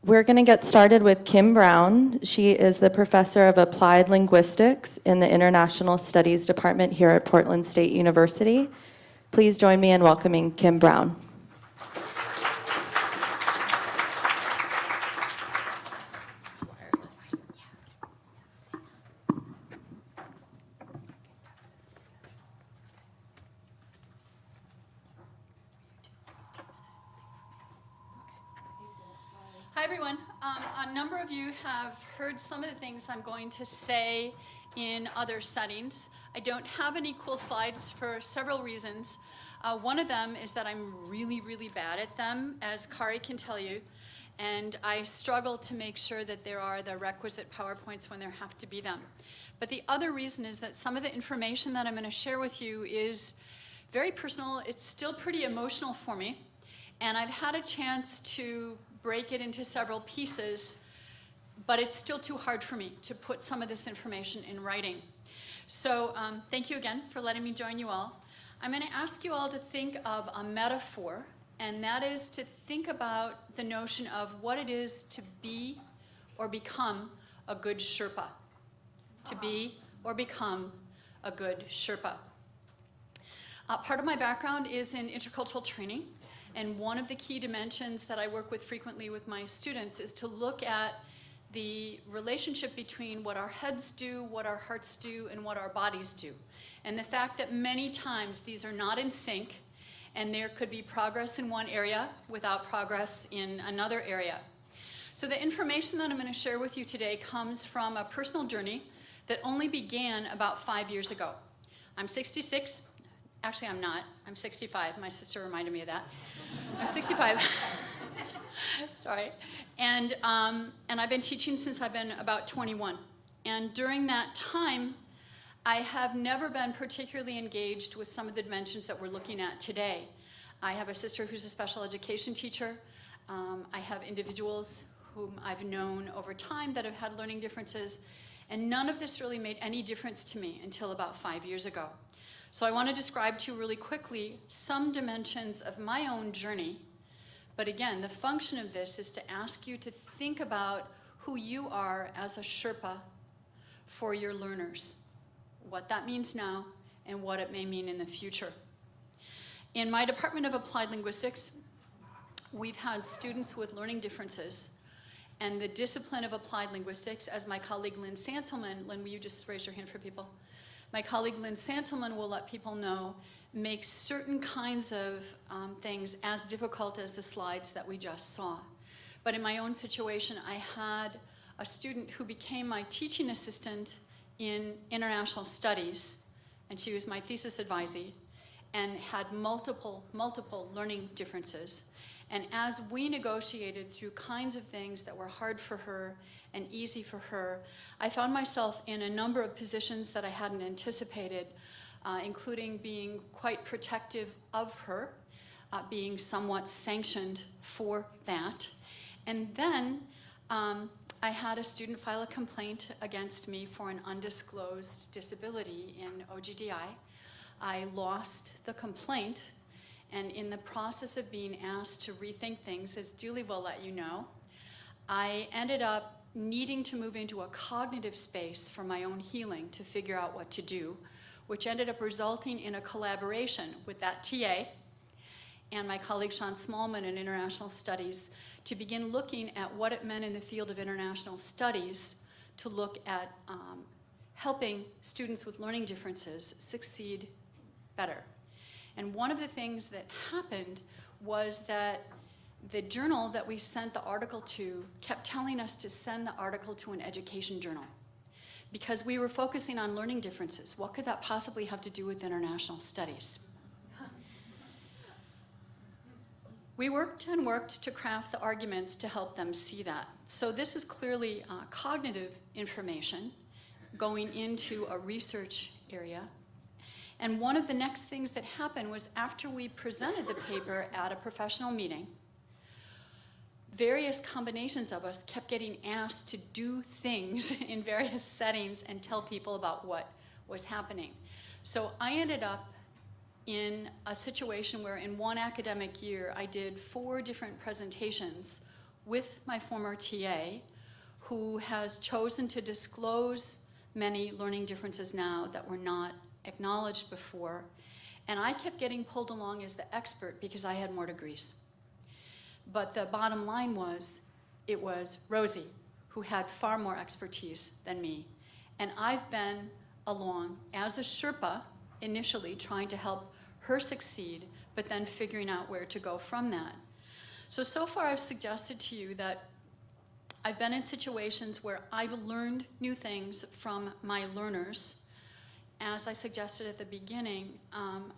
We're going to get started with Kim Brown. She is the professor of applied linguistics in the International Studies Department here at Portland State University. Please join me in welcoming Kim Brown. Hi, everyone. A number of you have heard some of the things I'm going to say in other settings. I don't have any cool slides for several reasons. One of them is that I'm really, really bad at them, as Kari can tell you, and I struggle to make sure that there are the requisite PowerPoints when there have to be them. But the other reason is that some of the information that I'm going to share with you is very personal. It's still pretty emotional for me, and I've had a chance to break it into several pieces, but it's still too hard for me to put some of this information in writing. So thank you again for letting me join you all. I'm going to ask you all to think of a metaphor, and that is to think about the notion of what it is to be or become a good Sherpa. To be or become a good Sherpa. Part of my background is in intercultural training. And one of the key dimensions that I work with frequently with my students is to look at the relationship between what our heads do, what our hearts do, and what our bodies do. And the fact that many times these are not in sync, and there could be progress in one area without progress in another area. So the information that I'm going to share with you today comes from a personal journey that only began about 5 years ago. I'm 66. Actually, I'm not. I'm 65. My sister reminded me of that. I'm 65. Sorry. And I've been teaching since I've been about 21. And during that time, I have never been particularly engaged with some of the dimensions that we're looking at today. I have a sister who's a special education teacher. I have individuals whom I've known over time that have had learning differences. And none of this really made any difference to me until about 5 years ago. So I want to describe to you really quickly some dimensions of my own journey. But again, the function of this is to ask you to think about who you are as a Sherpa for your learners, what that means now, and what it may mean in the future. In my Department of Applied Linguistics, we've had students with learning differences, and the discipline of applied linguistics, as my colleague Lynn Sanselman, Lynn, will you just raise your hand for people? My colleague Lynn Sanselman will let people know, makes certain kinds of things as difficult as the slides that we just saw. But in my own situation, I had a student who became my teaching assistant in international studies, and she was my thesis advisee, and had multiple learning differences. And as we negotiated through kinds of things that were hard for her and easy for her, I found myself in a number of positions that I hadn't anticipated, including being quite protective of her, being somewhat sanctioned for that. And then I had a student file a complaint against me for an undisclosed disability in OGDI. I lost the complaint, and in the process of being asked to rethink things, as Julie will let you know, I ended up needing to move into a cognitive space for my own healing to figure out what to do, which ended up resulting in a collaboration with that TA and my colleague Sean Smallman in International Studies to begin looking at what it meant in the field of international studies to look at helping students with learning differences succeed better. And one of the things that happened was that the journal that we sent the article to kept telling us to send the article to an education journal because we were focusing on learning differences. What could that possibly have to do with international studies? We worked and worked to craft the arguments to help them see that. So this is clearly cognitive information going into a research area. And one of the next things that happened was after we presented the paper at a professional meeting, various combinations of us kept getting asked to do things in various settings and tell people about what was happening. So I ended up in a situation where in one academic year I did 4 different presentations with my former TA, who has chosen to disclose many learning differences now that were not acknowledged before. And I kept getting pulled along as the expert because I had more degrees. But the bottom line was, it was Rosie, who had far more expertise than me. And I've been along as a Sherpa, initially trying to help her succeed, but then figuring out where to go from that. So far I've suggested to you that I've been in situations where I've learned new things from my learners. As I suggested at the beginning,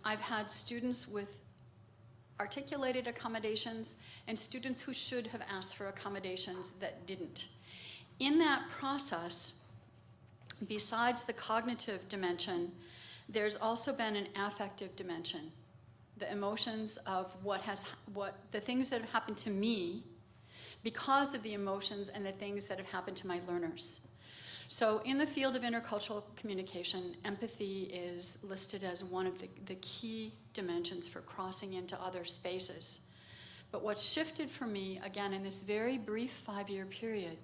I've had students with articulated accommodations and students who should have asked for accommodations that didn't. In that process, besides the cognitive dimension, there's also been an affective dimension. The emotions of the things that have happened to me because of the emotions and the things that have happened to my learners. So in the field of intercultural communication, empathy is listed as one of the key dimensions for crossing into other spaces. But what's shifted for me, again, in this very brief 5-year period,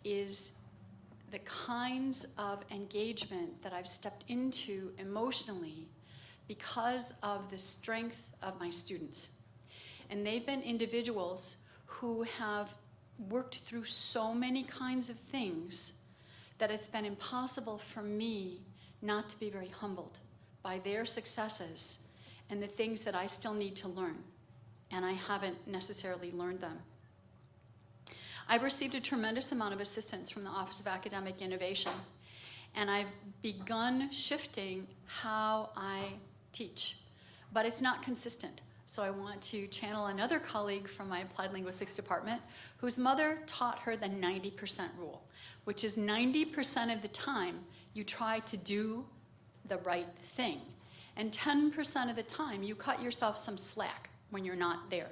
is the kinds of engagement that I've stepped into emotionally because of the strength of my students. And they've been individuals who have worked through so many kinds of things that it's been impossible for me not to be very humbled by their successes and the things that I still need to learn, and I haven't necessarily learned them. I've received a tremendous amount of assistance from the Office of Academic Innovation, and I've begun shifting how I teach, but it's not consistent. So I want to channel another colleague from my Applied Linguistics department whose mother taught her the 90% rule, which is 90% of the time you try to do the right thing, and 10% of the time you cut yourself some slack when you're not there.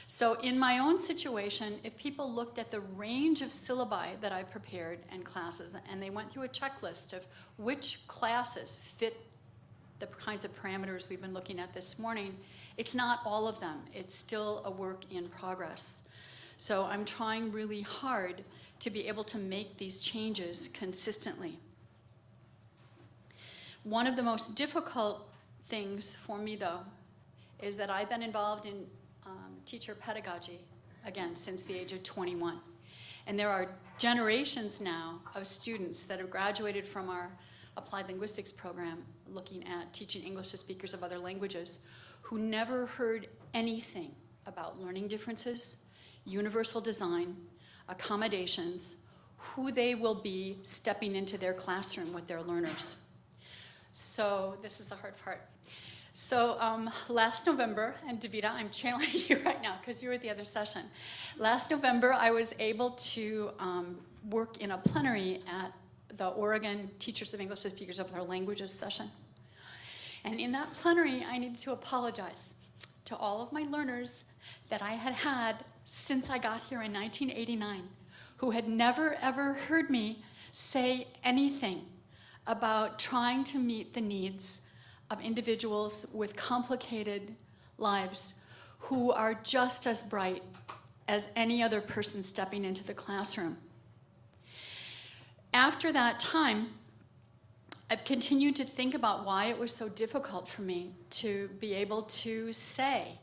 So in my own situation, if people looked at the range of syllabi that I prepared and classes, and they went through a checklist of which classes fit the kinds of parameters we've been looking at this morning, it's not all of them. It's still a work in progress. So I'm trying really hard to be able to make these changes consistently. One of the most difficult things for me, though, is that I've been involved in teacher pedagogy, again, since the age of 21. And there are generations now of students that have graduated from our Applied Linguistics program looking at teaching English to speakers of other languages who never heard anything about learning differences, universal design, accommodations, who they will be stepping into their classroom with their learners. So this is the hard part. So last November, and Davida, I'm channeling you right now because you were at the other session. Last November, I was able to work in a plenary at the Oregon Teachers of English to Speakers of Other Languages session. And in that plenary, I needed to apologize to all of my learners that I had had since I got here in 1989, who had never ever heard me say anything about trying to meet the needs of individuals with complicated lives who are just as bright as any other person stepping into the classroom. After that time, I've continued to think about why it was so difficult for me to be able to say,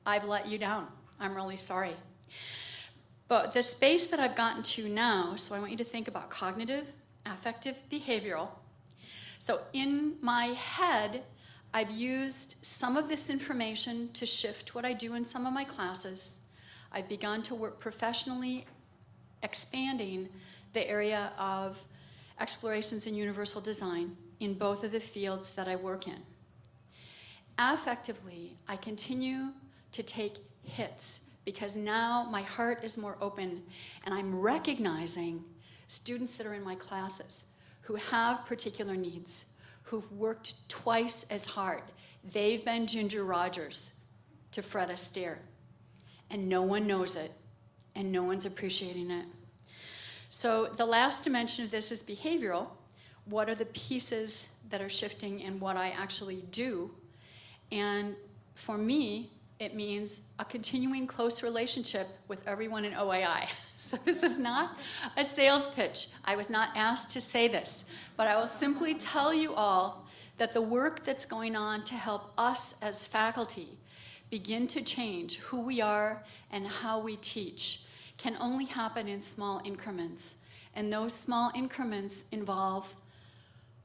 I've let you down, I'm really sorry. But the space that I've gotten to now, so I want you to think about cognitive, affective, behavioral. So in my head, I've used some of this information to shift what I do in some of my classes. I've begun to work professionally, expanding the area of explorations in universal design in both of the fields that I work in. Affectively, I continue to take hits because now my heart is more open and I'm recognizing students that are in my classes who have particular needs, who've worked twice as hard. They've been Ginger Rogers to Fred Astaire, and no one knows it, and no one's appreciating it. So the last dimension of this is behavioral. What are the pieces that are shifting in what I actually do? And for me, It means a continuing close relationship with everyone in OAI. So this is not a sales pitch. I was not asked to say this, but I will simply tell you all that the work that's going on to help us as faculty begin to change who we are and how we teach can only happen in small increments. And those small increments involve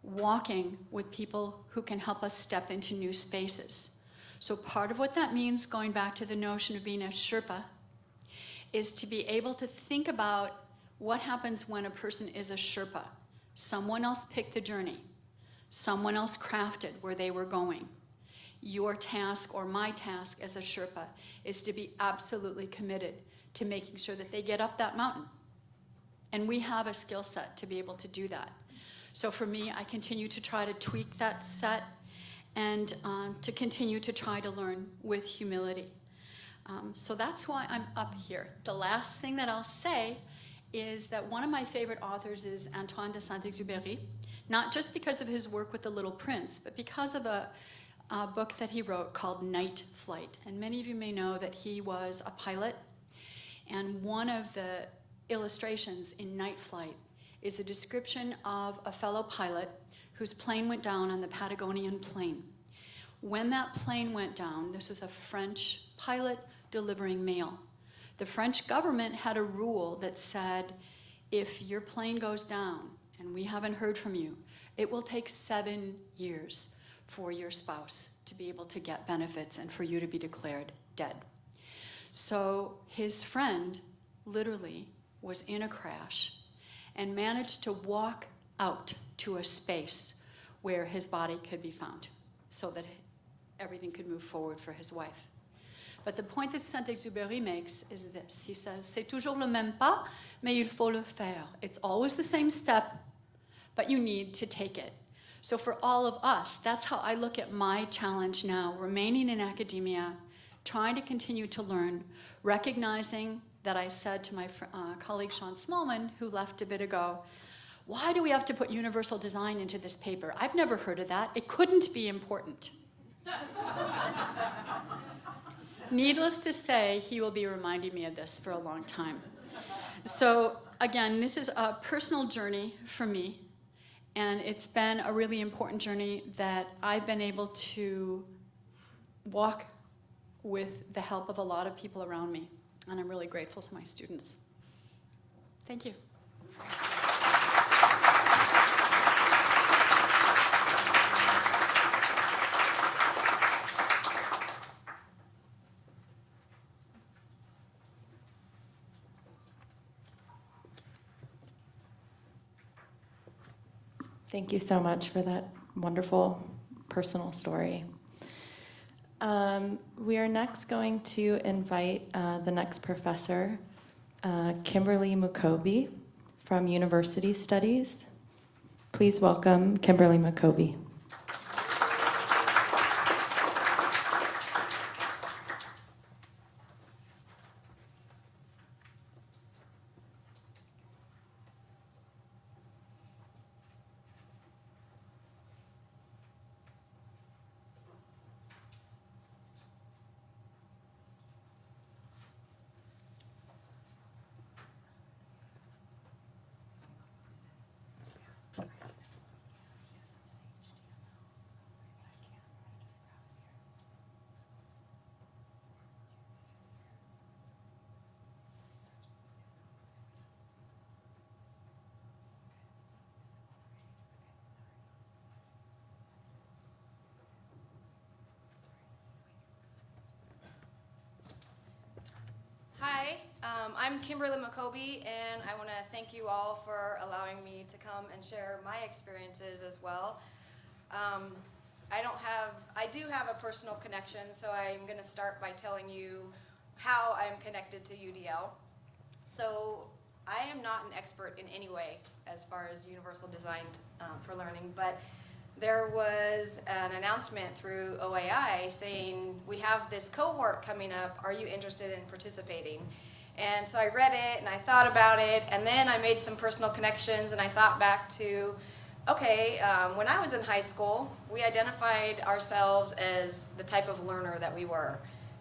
walking with people who can help us step into new spaces. So part of what that means, going back to the notion of being a Sherpa, is to be able to think about what happens when a person is a Sherpa. Someone else picked the journey. Someone else crafted where they were going. Your task, or my task as a Sherpa, is to be absolutely committed to making sure that they get up that mountain. And we have a skill set to be able to do that. So for me, I continue to try to tweak that set and to continue to try to learn with humility. So that's why I'm up here. The last thing that I'll say is that one of my favorite authors is Antoine de Saint-Exupéry, not just because of his work with The Little Prince, but because of a book that he wrote called Night Flight. And many of you may know that he was a pilot, and one of the illustrations in Night Flight is a description of a fellow pilot whose plane went down on the Patagonian plain. When that plane went down, this was a French pilot delivering mail. The French government had a rule that said, if your plane goes down and we haven't heard from you, it will take 7 years for your spouse to be able to get benefits and for you to be declared dead. So his friend literally was in a crash and managed to walk out to a space where his body could be found so that everything could move forward for his wife. But the point that Saint-Exupéry makes is this. He says, c'est toujours le même pas, mais il faut le faire. It's always the same step, but you need to take it. So for all of us, that's how I look at my challenge now, remaining in academia, trying to continue to learn, recognizing that I said to my colleague Sean Smallman, who left a bit ago, why do we have to put universal design into this paper? I've never heard of that. It couldn't be important. Needless to say, he will be reminding me of this for a long time. So again, this is a personal journey for me, and it's been a really important journey that I've been able to walk with the help of a lot of people around me, and I'm really grateful to my students. Thank you. Thank you so much for that wonderful personal story. We are next going to invite the next professor, Kimberly Mukobi from University Studies. Please welcome Kimberly Mukobi. Hi, I'm Kimberly Mukobi, and I want to thank you all for allowing me to come and share my experiences as well. I do have a personal connection, so I'm going to start by telling you how I'm connected to UDL. So I am not an expert in any way as far as universal design for learning, but there was an announcement through OAI saying, we have this cohort coming up, are you interested in participating? And so I read it and I thought about it, and then I made some personal connections, and I thought back to, okay, when I was in high school, we identified ourselves as the type of learner that we were.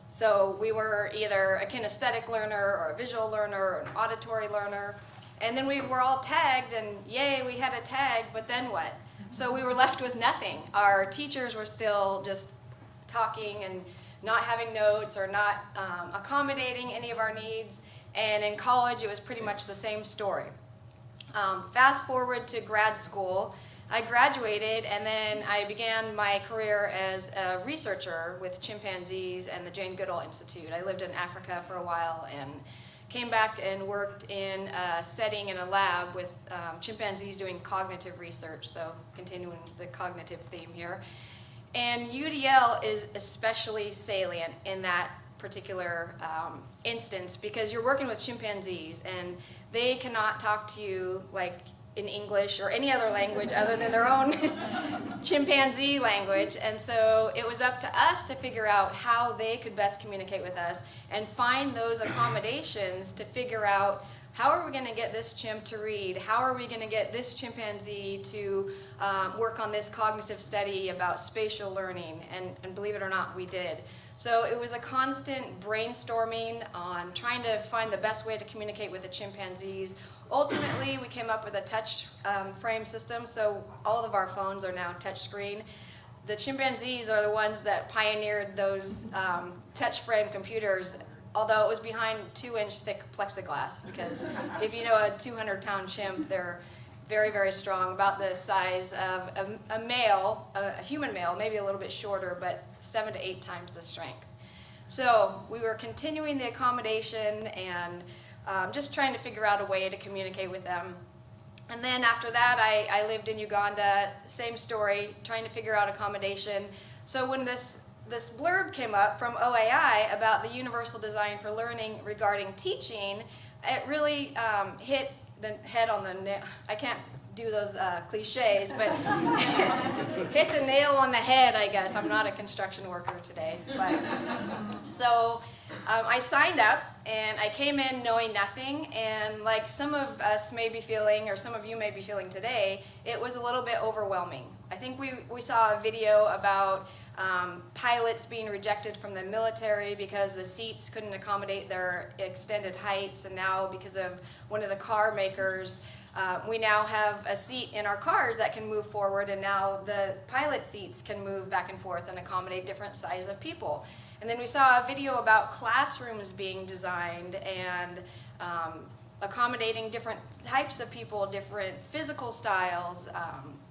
So we were either a kinesthetic learner or a visual learner or an auditory learner. And then we were all tagged, and yay, we had a tag, but then what? So we were left with nothing. Our teachers were still just talking and not having notes or not accommodating any of our needs. And in college, it was pretty much the same story. Fast forward to grad school, I graduated, and then I began my career as a researcher with chimpanzees and the Jane Goodall Institute. I lived in Africa for a while and came back and worked in a setting in a lab with chimpanzees doing cognitive research, so continuing the cognitive theme here. And UDL is especially salient in that particular instance because you're working with chimpanzees and they cannot talk to you like in English or any other language other than their own chimpanzee language. And so it was up to us to figure out how they could best communicate with us and find those accommodations to figure out how are we going to get this chimp to read? How are we going to get this chimpanzee to work on this cognitive study about spatial learning? And believe it or not, we did. So it was a constant brainstorming on trying to find the best way to communicate with the chimpanzees. Ultimately, we came up with a touch frame system, so all of our phones are now touch screen. The chimpanzees are the ones that pioneered those touch frame computers, although it was behind 2-inch thick plexiglass, because if you know a 200-pound chimp, they're very, very strong, about the size of a male, a human male, maybe a little bit shorter, but 7 to 8 times the strength. So we were continuing the accommodation and just trying to figure out a way to communicate with them. And then after that, I lived in Uganda, same story, trying to figure out accommodation. So when this blurb came up from OAI about the universal design for learning regarding teaching, it really hit the head on the nail. I can't do those cliches, but hit the nail on the head, I guess. I'm not a construction worker today. But so I signed up, and I came in knowing nothing, and like some of us may be feeling, or some of you may be feeling today, it was a little bit overwhelming. I think we saw a video about pilots being rejected from the military because the seats couldn't accommodate their extended heights, and now because of one of the car makers, we now have a seat in our cars that can move forward, and now the pilot seats can move back and forth and accommodate different sizes of people. And then we saw a video about classrooms being designed and accommodating different types of people, different physical styles,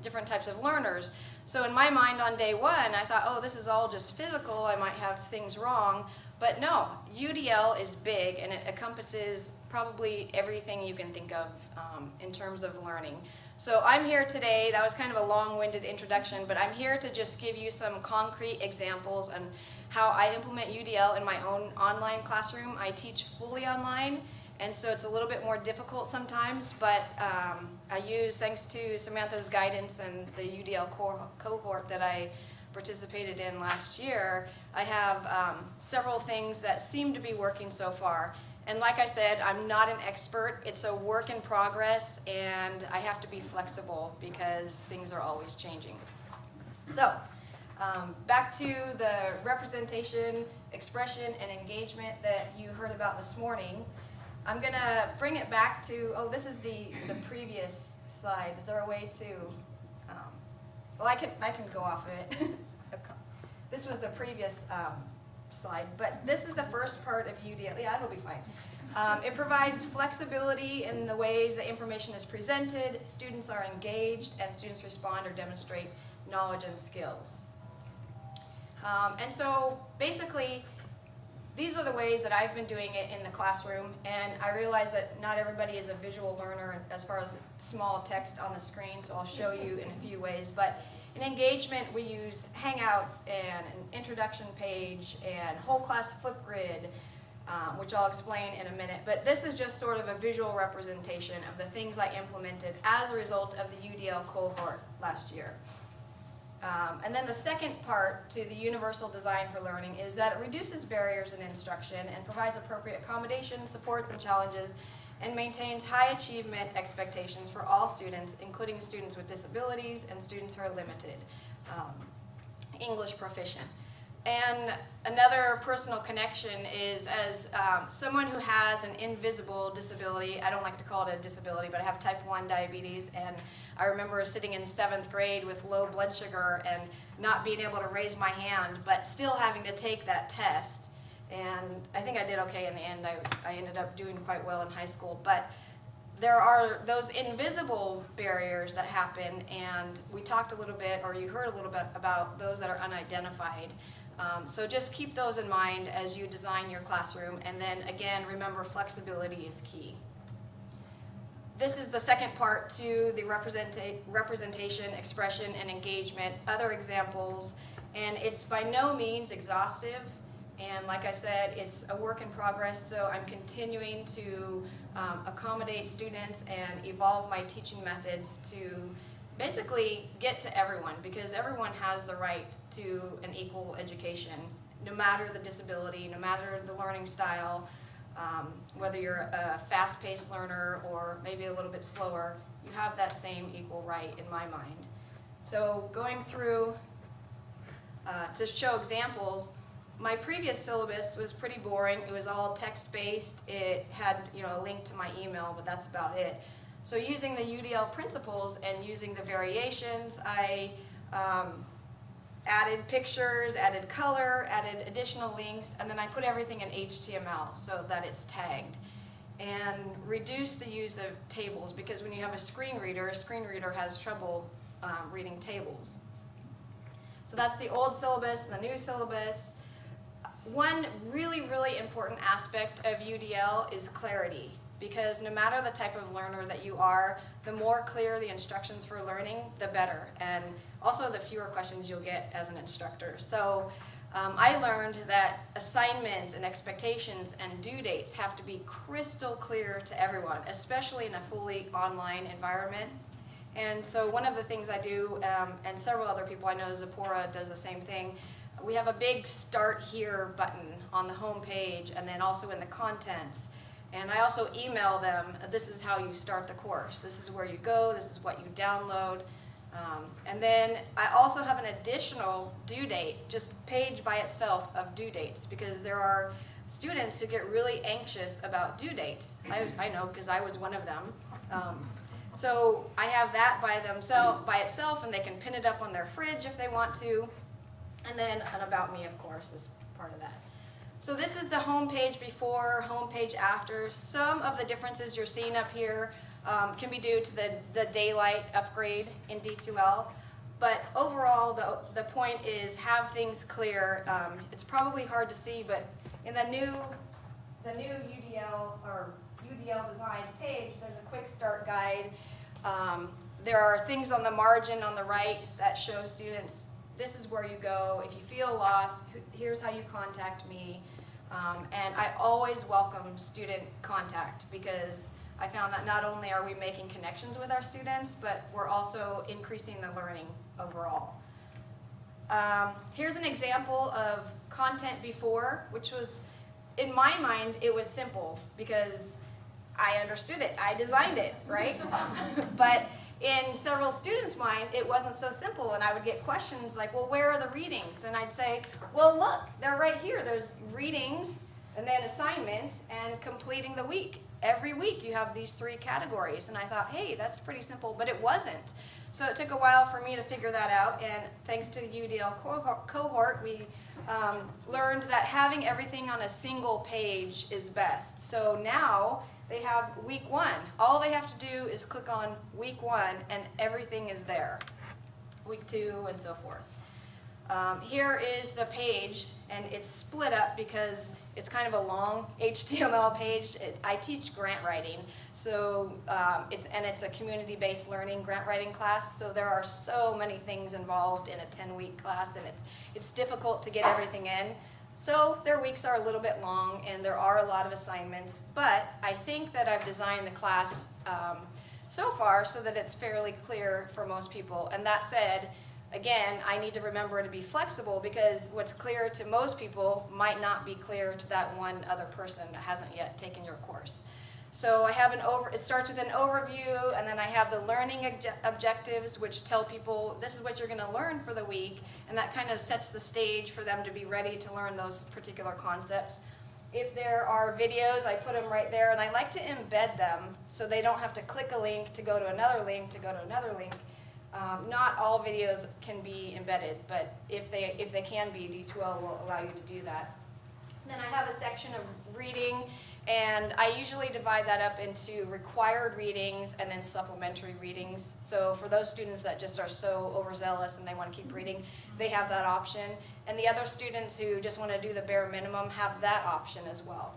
different types of learners. So in my mind on day one, I thought, oh, this is all just physical, I might have things wrong. But no, UDL is big, and it encompasses probably everything you can think of in terms of learning. So I'm here today, that was kind of a long-winded introduction, but I'm here to just give you some concrete examples on how I implement UDL in my own online classroom. I teach fully online, and so it's a little bit more difficult sometimes, but I use, thanks to Samantha's guidance and the UDL cohort that I participated in last year, I have several things that seem to be working so far. And like I said, I'm not an expert. It's a work in progress, and I have to be flexible because things are always changing. So, back to the representation, expression, and engagement that you heard about this morning. I'm going to bring it back to, oh, this is the previous slide. Is there a way to, well, I can go off of it. This was the previous slide, but this is the first part of UDL. Yeah, it'll be fine. It provides flexibility in the ways that information is presented, students are engaged, and students respond or demonstrate knowledge and skills. And so basically, these are the ways that I've been doing it in the classroom, and I realize that not everybody is a visual learner as far as small text on the screen, so I'll show you in a few ways. But in engagement, we use Hangouts and an introduction page and whole class Flipgrid, which I'll explain in a minute. But this is just sort of a visual representation of the things I implemented as a result of the UDL cohort last year. And then the second part to the universal design for learning is that it reduces barriers in instruction and provides appropriate accommodations, supports, and challenges, and maintains high achievement expectations for all students, including students with disabilities and students who are limited, English proficient. And another personal connection is as someone who has an invisible disability. I don't like to call it a disability, but I have type 1 diabetes, and I remember sitting in 7th grade with low blood sugar and not being able to raise my hand, but still having to take that test. And I think I did okay in the end. I ended up doing quite well in high school. But there are those invisible barriers that happen, and we talked a little bit, or you heard a little bit about those that are unidentified. So just keep those in mind as you design your classroom, and then again, remember flexibility is key. This is the second part to the representation, expression, and engagement, other examples, and it's by no means exhaustive. And like I said, it's a work in progress, so I'm continuing to accommodate students and evolve my teaching methods to basically get to everyone, because everyone has the right to an equal education, no matter the disability, no matter the learning style, whether you're a fast-paced learner or maybe a little bit slower, you have that same equal right in my mind. So going through to show examples, my previous syllabus was pretty boring. It was all text-based. It had, a link to my email, but that's about it. So using the UDL principles and using the variations, I added pictures, added color, added additional links, and then I put everything in HTML so that it's tagged. And reduced the use of tables, because when you have a screen reader has trouble reading tables. So that's the old syllabus, the new syllabus. One really, really important aspect of UDL is clarity, because no matter the type of learner that you are, the more clear the instructions for learning, the better, and also the fewer questions you'll get as an instructor. So I learned that assignments and expectations and due dates have to be crystal clear to everyone, especially in a fully online environment. And so one of the things I do, and several other people I know, Zipporah does the same thing, we have a big Start Here button on the home page and then also in the contents. And I also email them, this is how you start the course. This is where you go, this is what you download. And then I also have an additional due date, just page by itself of due dates, because there are students who get really anxious about due dates. I know, because I was one of them. So I have that by itself, and they can pin it up on their fridge if they want to. And then an About Me, of course, is part of that. So this is the home page before, home page after. Some of the differences you're seeing up here can be due to the daylight upgrade in D2L. But overall, the point is have things clear. It's probably hard to see, but in the new UDL or UDL design page, there's a quick start guide. There are things on the margin on the right that show students, this is where you go. If you feel lost, here's how you contact me. And I always welcome student contact, because I found that not only are we making connections with our students, but we're also increasing the learning overall. Here's an example of content before, which was, in my mind, it was simple because I understood it. I designed it, right? But in several students' mind, it wasn't so simple, and I would get questions like, well, where are the readings? And I'd say, well, look, they're right here. There's readings, and then assignments, and completing the week. Every week you have these 3 categories, and I thought, hey, that's pretty simple, but it wasn't. So it took a while for me to figure that out, and thanks to the UDL cohort, we learned that having everything on a single page is best. So now they have week 1. All they have to do is click on week 1 and everything is there. Week 2 and so forth. Here is the page, and it's split up because it's kind of a long HTML page. I teach grant writing, so it's a community-based learning grant writing class, so there are so many things involved in a 10-week class, and it's difficult to get everything in. So their weeks are a little bit long, and there are a lot of assignments, but I think that I've designed the class so far so that it's fairly clear for most people. And that said, again, I need to remember to be flexible, because what's clear to most people might not be clear to that one other person that hasn't yet taken your course. So I have it starts with an overview, and then I have the learning objectives, which tell people this is what you're going to learn for the week, and that kind of sets the stage for them to be ready to learn those particular concepts. If there are videos, I put them right there, and I like to embed them so they don't have to click a link to go to another link to go to another link. Not all videos can be embedded, but if they can be, D2L will allow you to do that. Then I have a section of reading, and I usually divide that up into required readings and then supplementary readings. So for those students that just are so overzealous and they want to keep reading, they have that option. And the other students who just want to do the bare minimum have that option as well.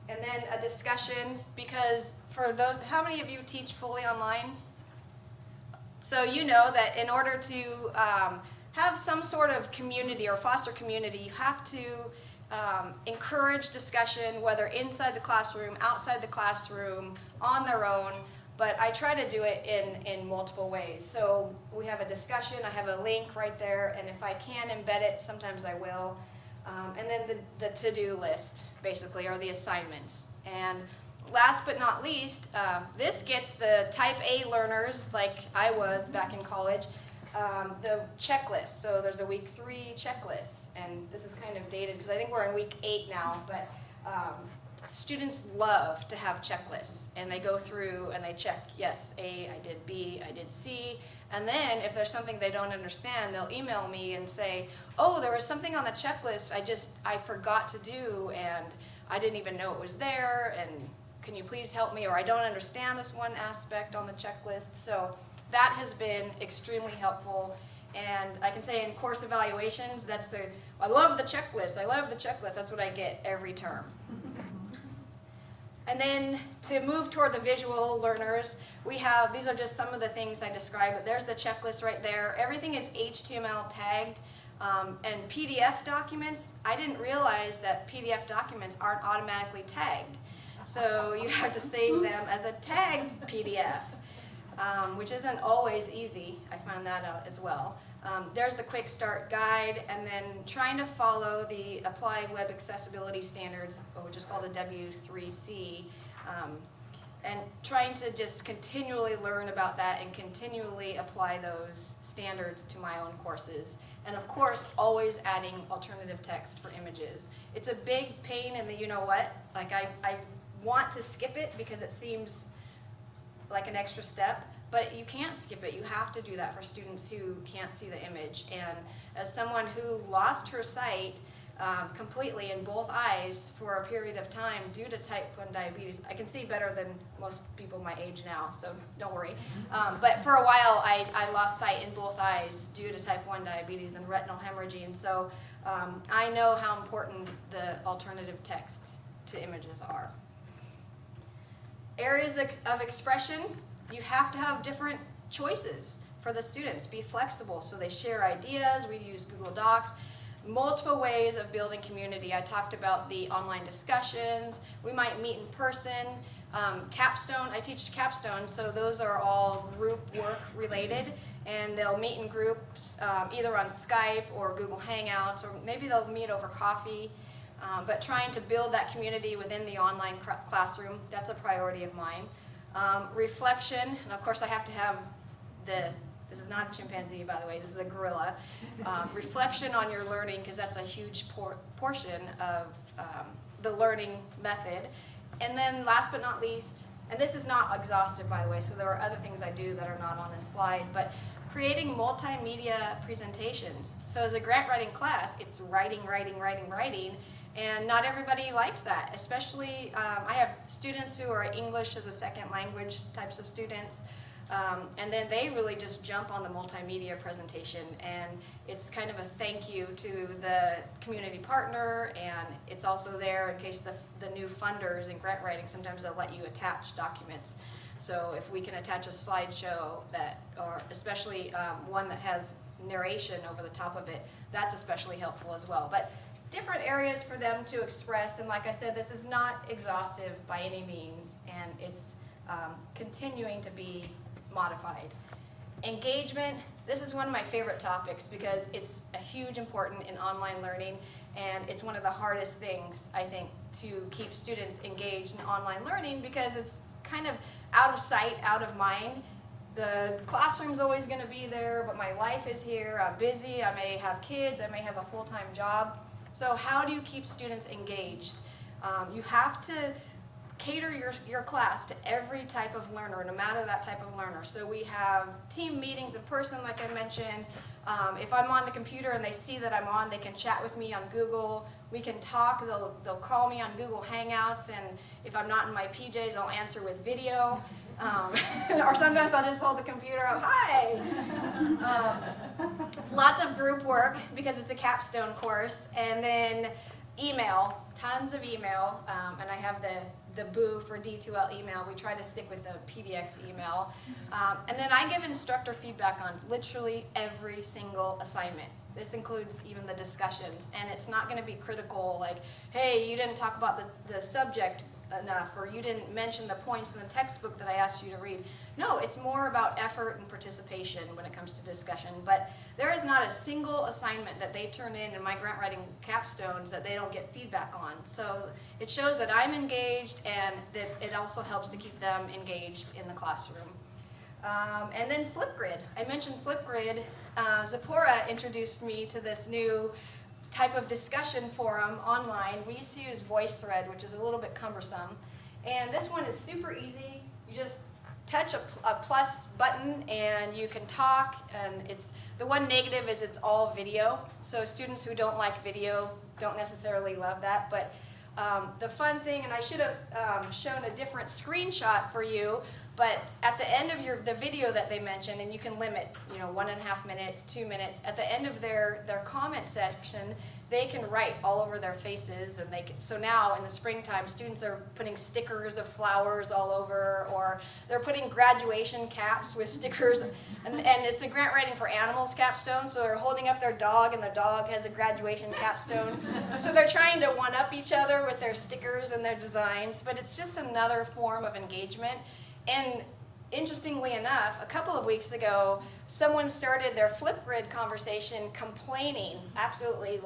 And then a discussion, because for those, how many of you teach fully online? So you know that in order to have some sort of community or foster community, you have to encourage discussion, whether inside the classroom, outside the classroom, on their own, but I try to do it in multiple ways. So we have a discussion, I have a link right there, and if I can embed it, sometimes I will. And then the to-do list, basically, or the assignments. And last but not least, this gets the type A learners, like I was back in college, the checklist. So there's a week 3 checklist, and this is kind of dated because I think we're in week 8 now, but students love to have checklists, and they go through and they check, yes, A, I did B, I did C, and then if there's something they don't understand, they'll email me and say, oh, there was something on the checklist I forgot to do, and I didn't even know it was there, and can you please help me, or I don't understand this one aspect on the checklist. So that has been extremely helpful, and I can say in course evaluations, I love the checklist, that's what I get every term. And then to move toward the visual learners, these are just some of the things I described, but there's the checklist right there. Everything is HTML tagged, and PDF documents, I didn't realize that PDF documents aren't automatically tagged. So you have to save them as a tagged PDF. Which isn't always easy. I found that out as well. There's the quick start guide, and then trying to follow the Applied Web Accessibility Standards, which is called the W3C, and trying to just continually learn about that and continually apply those standards to my own courses. And of course, always adding alternative text for images. It's a big pain in the you-know-what. Like I want to skip it because it seems like an extra step, but you can't skip it. You have to do that for students who can't see the image. And as someone who lost her sight completely in both eyes for a period of time due to type 1 diabetes, I can see better than most people my age now, so don't worry. But for a while, I lost sight in both eyes due to type 1 diabetes and retinal hemorrhage, and so I know how important the alternative texts to images are. Areas of expression, you have to have different choices for the students. Be flexible so they share ideas. We use Google Docs. Multiple ways of building community. I talked about the online discussions. We might meet in person. Capstone, I teach capstone, so those are all group work related, and they'll meet in groups either on Skype or Google Hangouts, or maybe they'll meet over coffee. But trying to build that community within the online classroom, that's a priority of mine. Reflection, and of course I have to have this is not a chimpanzee, by the way, this is a gorilla. Reflection on your learning, because that's a huge portion of the learning method. And then last but not least, and this is not exhaustive, by the way, so there are other things I do that are not on this slide, but creating multimedia presentations. So as a grant writing class, it's writing, and not everybody likes that, especially I have students who are English as a second language types of students, and then they really just jump on the multimedia presentation, and it's kind of a thank you to the community partner, and it's also there in case the new funders in grant writing, sometimes they'll let you attach documents. So if we can attach a slideshow or especially one that has narration over the top of it, that's especially helpful as well. But different areas for them to express, and like I said, this is not exhaustive by any means, and it's continuing to be modified. Engagement, this is one of my favorite topics because it's a huge important in online learning, And it's one of the hardest things, I think, to keep students engaged in online learning because it's kind of out of sight, out of mind. The classroom's always going to be there, but my life is here. I'm busy. I may have kids. I may have a full-time job. So how do you keep students engaged? You have to cater your class to every type of learner, no matter that type of learner. So we have team meetings in person, like I mentioned. If I'm on the computer and they see that I'm on, they can chat with me on Google. We can talk. They'll call me on Google Hangouts, and if I'm not in my PJs, I'll answer with video. Or sometimes I'll just hold the computer up, hi! Lots of group work because it's a capstone course, and then email, tons of email, and I have the boo for D2L email. We try to stick with the PDX email. And then I give instructor feedback on literally every single assignment. This includes even the discussions, and it's not going to be critical like, hey, you didn't talk about the subject enough, or you didn't mention the points in the textbook that I asked you to read. No, it's more about effort and participation when it comes to discussion. But there is not a single assignment that they turn in my grant writing capstones that they don't get feedback on. So it shows that I'm engaged and that it also helps to keep them engaged in the classroom. And then Flipgrid. I mentioned Flipgrid. Zipporah introduced me to this new type of discussion forum online. We used to use VoiceThread, which is a little bit cumbersome. And this one is super easy. You just touch a plus button and you can talk. And the one negative is it's all video. So students who don't like video don't necessarily love that. But the fun thing, and I should have shown a different screenshot for you, but at the end of the video that they mentioned, and you can limit, 1.5 minutes, 2 minutes, at the end of their comment section, they can write all over their faces, and so now in the springtime, students are putting stickers of flowers all over, or they're putting graduation caps with stickers, and it's a grant writing for animals capstone, so they're holding up their dog, and the dog has a graduation capstone. So they're trying to one-up each other with their stickers and their designs, but it's just another form of engagement. And interestingly enough, a couple of weeks ago, someone started their Flipgrid conversation complaining, absolutely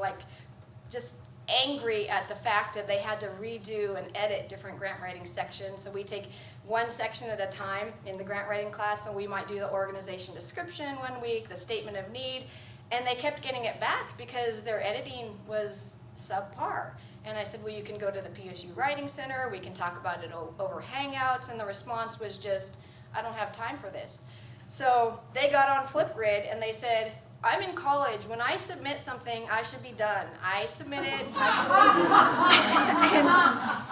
just angry at the fact that they had to redo and edit different grant writing sections. So we take one section at a time in the grant writing class, and we might do the organization description one week, the statement of need, and they kept getting it back because their editing was subpar. And I said, well, you can go to the PSU Writing Center, we can talk about it over Hangouts, and the response was just, I don't have time for this. So they got on Flipgrid and they said, I'm in college, when I submit something, I should be done. I submit it, I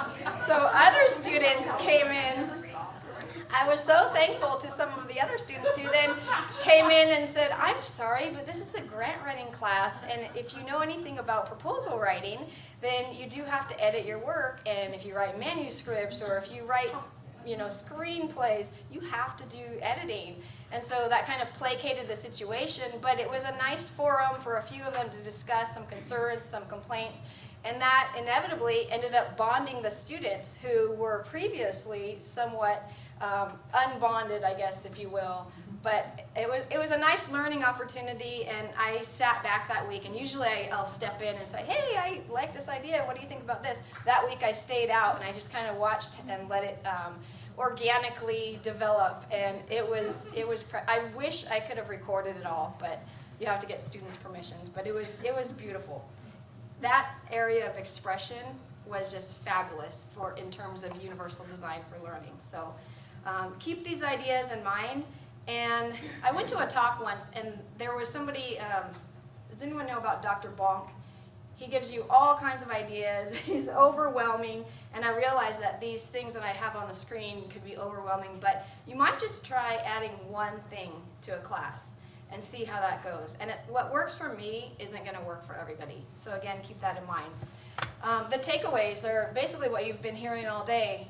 should be and so other students came in. I was so thankful to some of the other students who then came in and said, I'm sorry, but this is a grant writing class, and if you know anything about proposal writing, then you do have to edit your work, and if you write manuscripts or if you write screenplays, you have to do editing. And so that kind of placated the situation, but it was a nice forum for a few of them to discuss some concerns, some complaints, and that inevitably ended up bonding the students who were previously somewhat unbonded, I guess, if you will. But it was a nice learning opportunity, and I sat back that week, and usually I'll step in and say, hey, I like this idea, what do you think about this? That week I stayed out, and I just kind of watched and let it organically develop, and I wish I could have recorded it all, but you have to get students' permission, but it was beautiful. That area of expression was just fabulous in terms of universal design for learning. So keep these ideas in mind. And I went to a talk once, and there was somebody, does anyone know about Dr. Bonk? He gives you all kinds of ideas. He's overwhelming, and I realize that these things that I have on the screen could be overwhelming, but you might just try adding one thing to a class and see how that goes. And what works for me isn't going to work for everybody. So again, keep that in mind. The takeaways are basically what you've been hearing all day.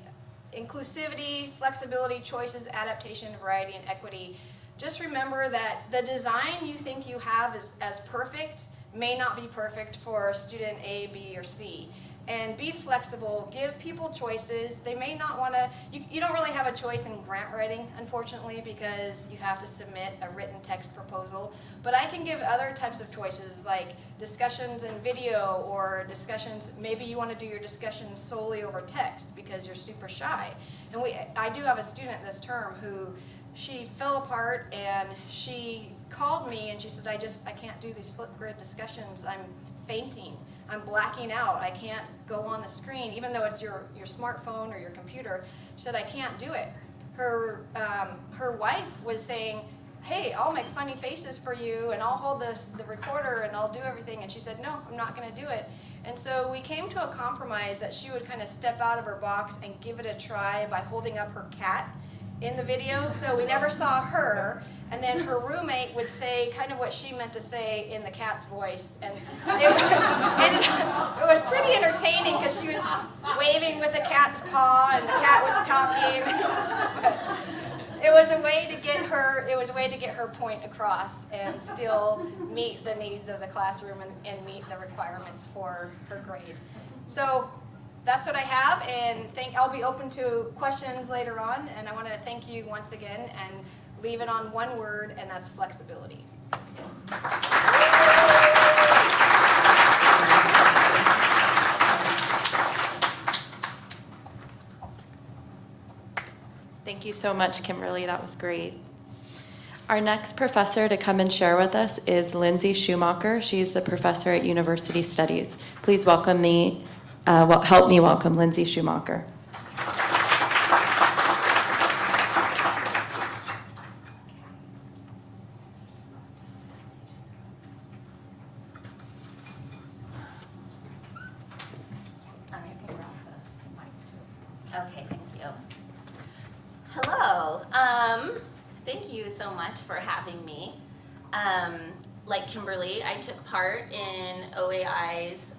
Inclusivity, flexibility, choices, adaptation, variety, and equity. Just remember that the design you think you have as perfect may not be perfect for student A, B, or C. and be flexible, give people choices. They may not want to, you don't really have a choice in grant writing, unfortunately, because you have to submit a written text proposal. But I can give other types of choices, like discussions in video, or discussions, maybe you want to do your discussions solely over text because you're super shy. And I do have a student this term who, she fell apart and she called me and she said, I can't do these Flipgrid discussions. I'm fainting. I'm blacking out. I can't go on the screen, even though it's your smartphone or your computer. She said, I can't do it. Her wife was saying, hey, I'll make funny faces for you and I'll hold the recorder and I'll do everything. And she said, no, I'm not going to do it. And so we came to a compromise that she would kind of step out of her box and give it a try by holding up her cat in the video. So we never saw her. And then her roommate would say kind of what she meant to say in the cat's voice. And it was pretty entertaining because she was waving with the cat's paw and the cat was talking. It was a way to get her point across and still meet the needs of the classroom and meet the requirements for her grade. So that's what I have, and I'll be open to questions later on, and I want to thank you once again and leave it on one word, and that's flexibility. Thank you so much, Kimberly. That was great. Our next professor to come and share with us is Lindsay Schumacher. She's the professor at University Studies. Please help me welcome Lindsay Schumacher. Okay, thank you. Hello. Thank you so much for having me. Like Kimberly, I took part in OAI's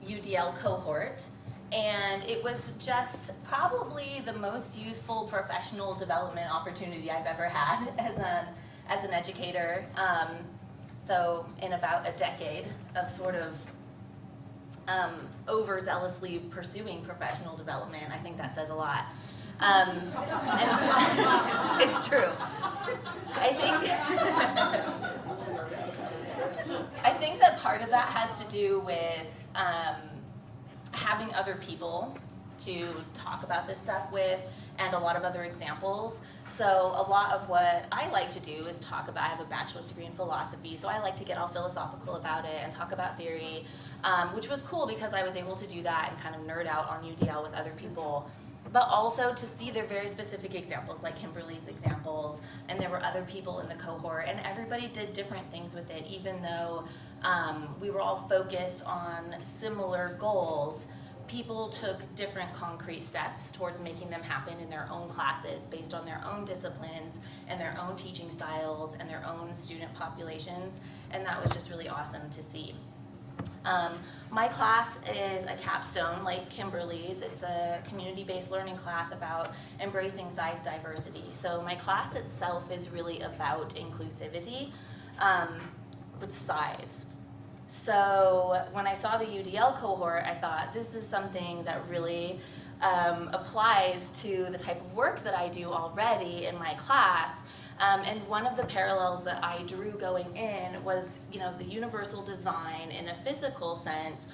UDL cohort, and it was just probably the most useful professional development opportunity I've ever had as an educator. So in about a decade of sort of overzealously pursuing professional development, I think that says a lot. And it's true. I think that part of that has to do with having other people to talk about this stuff with, and a lot of other examples. So a lot of what I like to do is talk about, I have a bachelor's degree in philosophy, so I like to get all philosophical about it and talk about theory, which was cool because I was able to do that and kind of nerd out on UDL with other people, but also to see their very specific examples, like Kimberly's examples, and there were other people in the cohort, and everybody did different things with it, even though we were all focused on similar goals. People took different concrete steps towards making them happen in their own classes based on their own disciplines and their own teaching styles and their own student populations, and that was just really awesome to see. My class is a capstone like Kimberly's. It's a community-based learning class about embracing size diversity. So my class itself is really about inclusivity with size. So when I saw the UDL cohort, I thought this is something that really applies to the type of work that I do already in my class. And one of the parallels that I drew going in was, the universal design in a physical sense.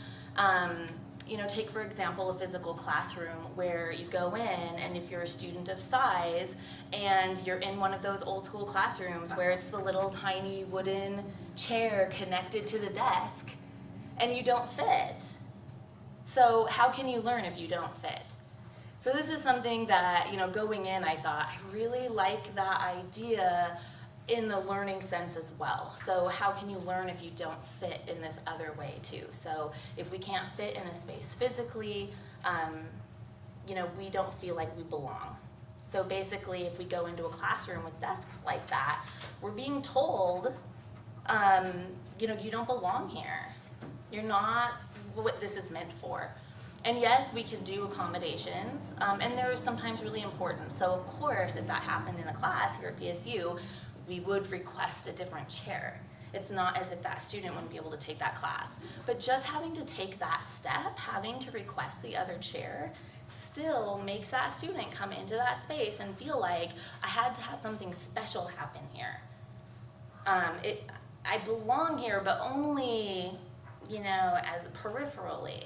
Take for example a physical classroom where you go in, and if you're a student of size and you're in one of those old school classrooms where it's the little tiny wooden chair connected to the desk and you don't fit. So how can you learn if you don't fit? So this is something that, going in, I thought, I really like that idea in the learning sense as well. So how can you learn if you don't fit in this other way too? So if we can't fit in a space physically, we don't feel like we belong. So basically, if we go into a classroom with desks like that, we're being told, you don't belong here. You're not what this is meant for. And yes, we can do accommodations, and they're sometimes really important. So of course, if that happened in a class here at PSU, we would request a different chair. It's not as if that student wouldn't be able to take that class. But just having to take that step, having to request the other chair, still makes that student come into that space and feel like I had to have something special happen here. I belong here, but only, as peripherally.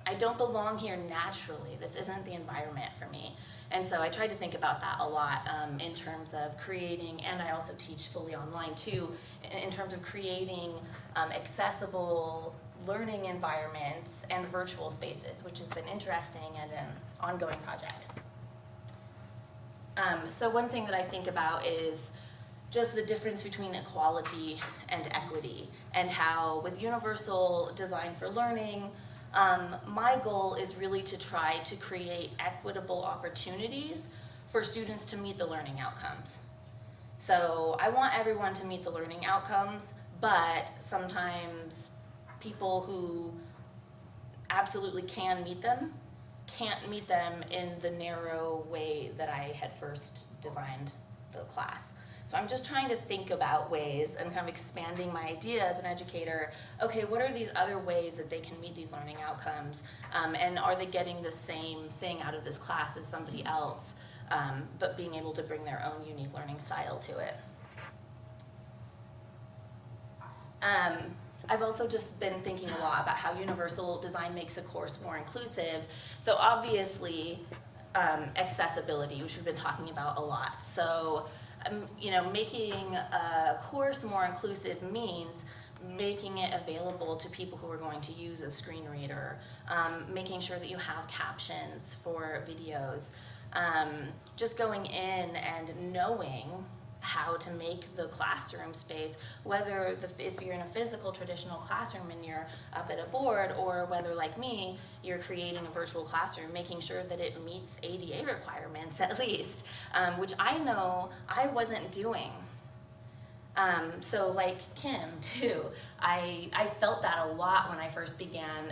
I don't belong here naturally. This isn't the environment for me. And so I tried to think about that a lot in terms of creating, and I also teach fully online too, in terms of creating accessible learning environments and virtual spaces, which has been interesting and an ongoing project. So one thing that I think about is just the difference between equality and equity, and how with universal design for learning, my goal is really to try to create equitable opportunities for students to meet the learning outcomes. So I want everyone to meet the learning outcomes, but sometimes people who absolutely can meet them can't meet them in the narrow way that I had first designed the class. So I'm just trying to think about ways and kind of expanding my idea as an educator. Okay, what are these other ways that they can meet these learning outcomes? And are they getting the same thing out of this class as somebody else, but being able to bring their own unique learning style to it? I've also just been thinking a lot about how universal design makes a course more inclusive. So obviously, accessibility, which we've been talking about a lot. So making a course more inclusive means making it available to people who are going to use a screen reader, making sure that you have captions for videos, just going in and knowing how to make the classroom space, whether if you're in a physical traditional classroom and you're up at a board, or whether like me, you're creating a virtual classroom, making sure that it meets ADA requirements at least, which I know I wasn't doing. So like Kim too, I felt that a lot when I first began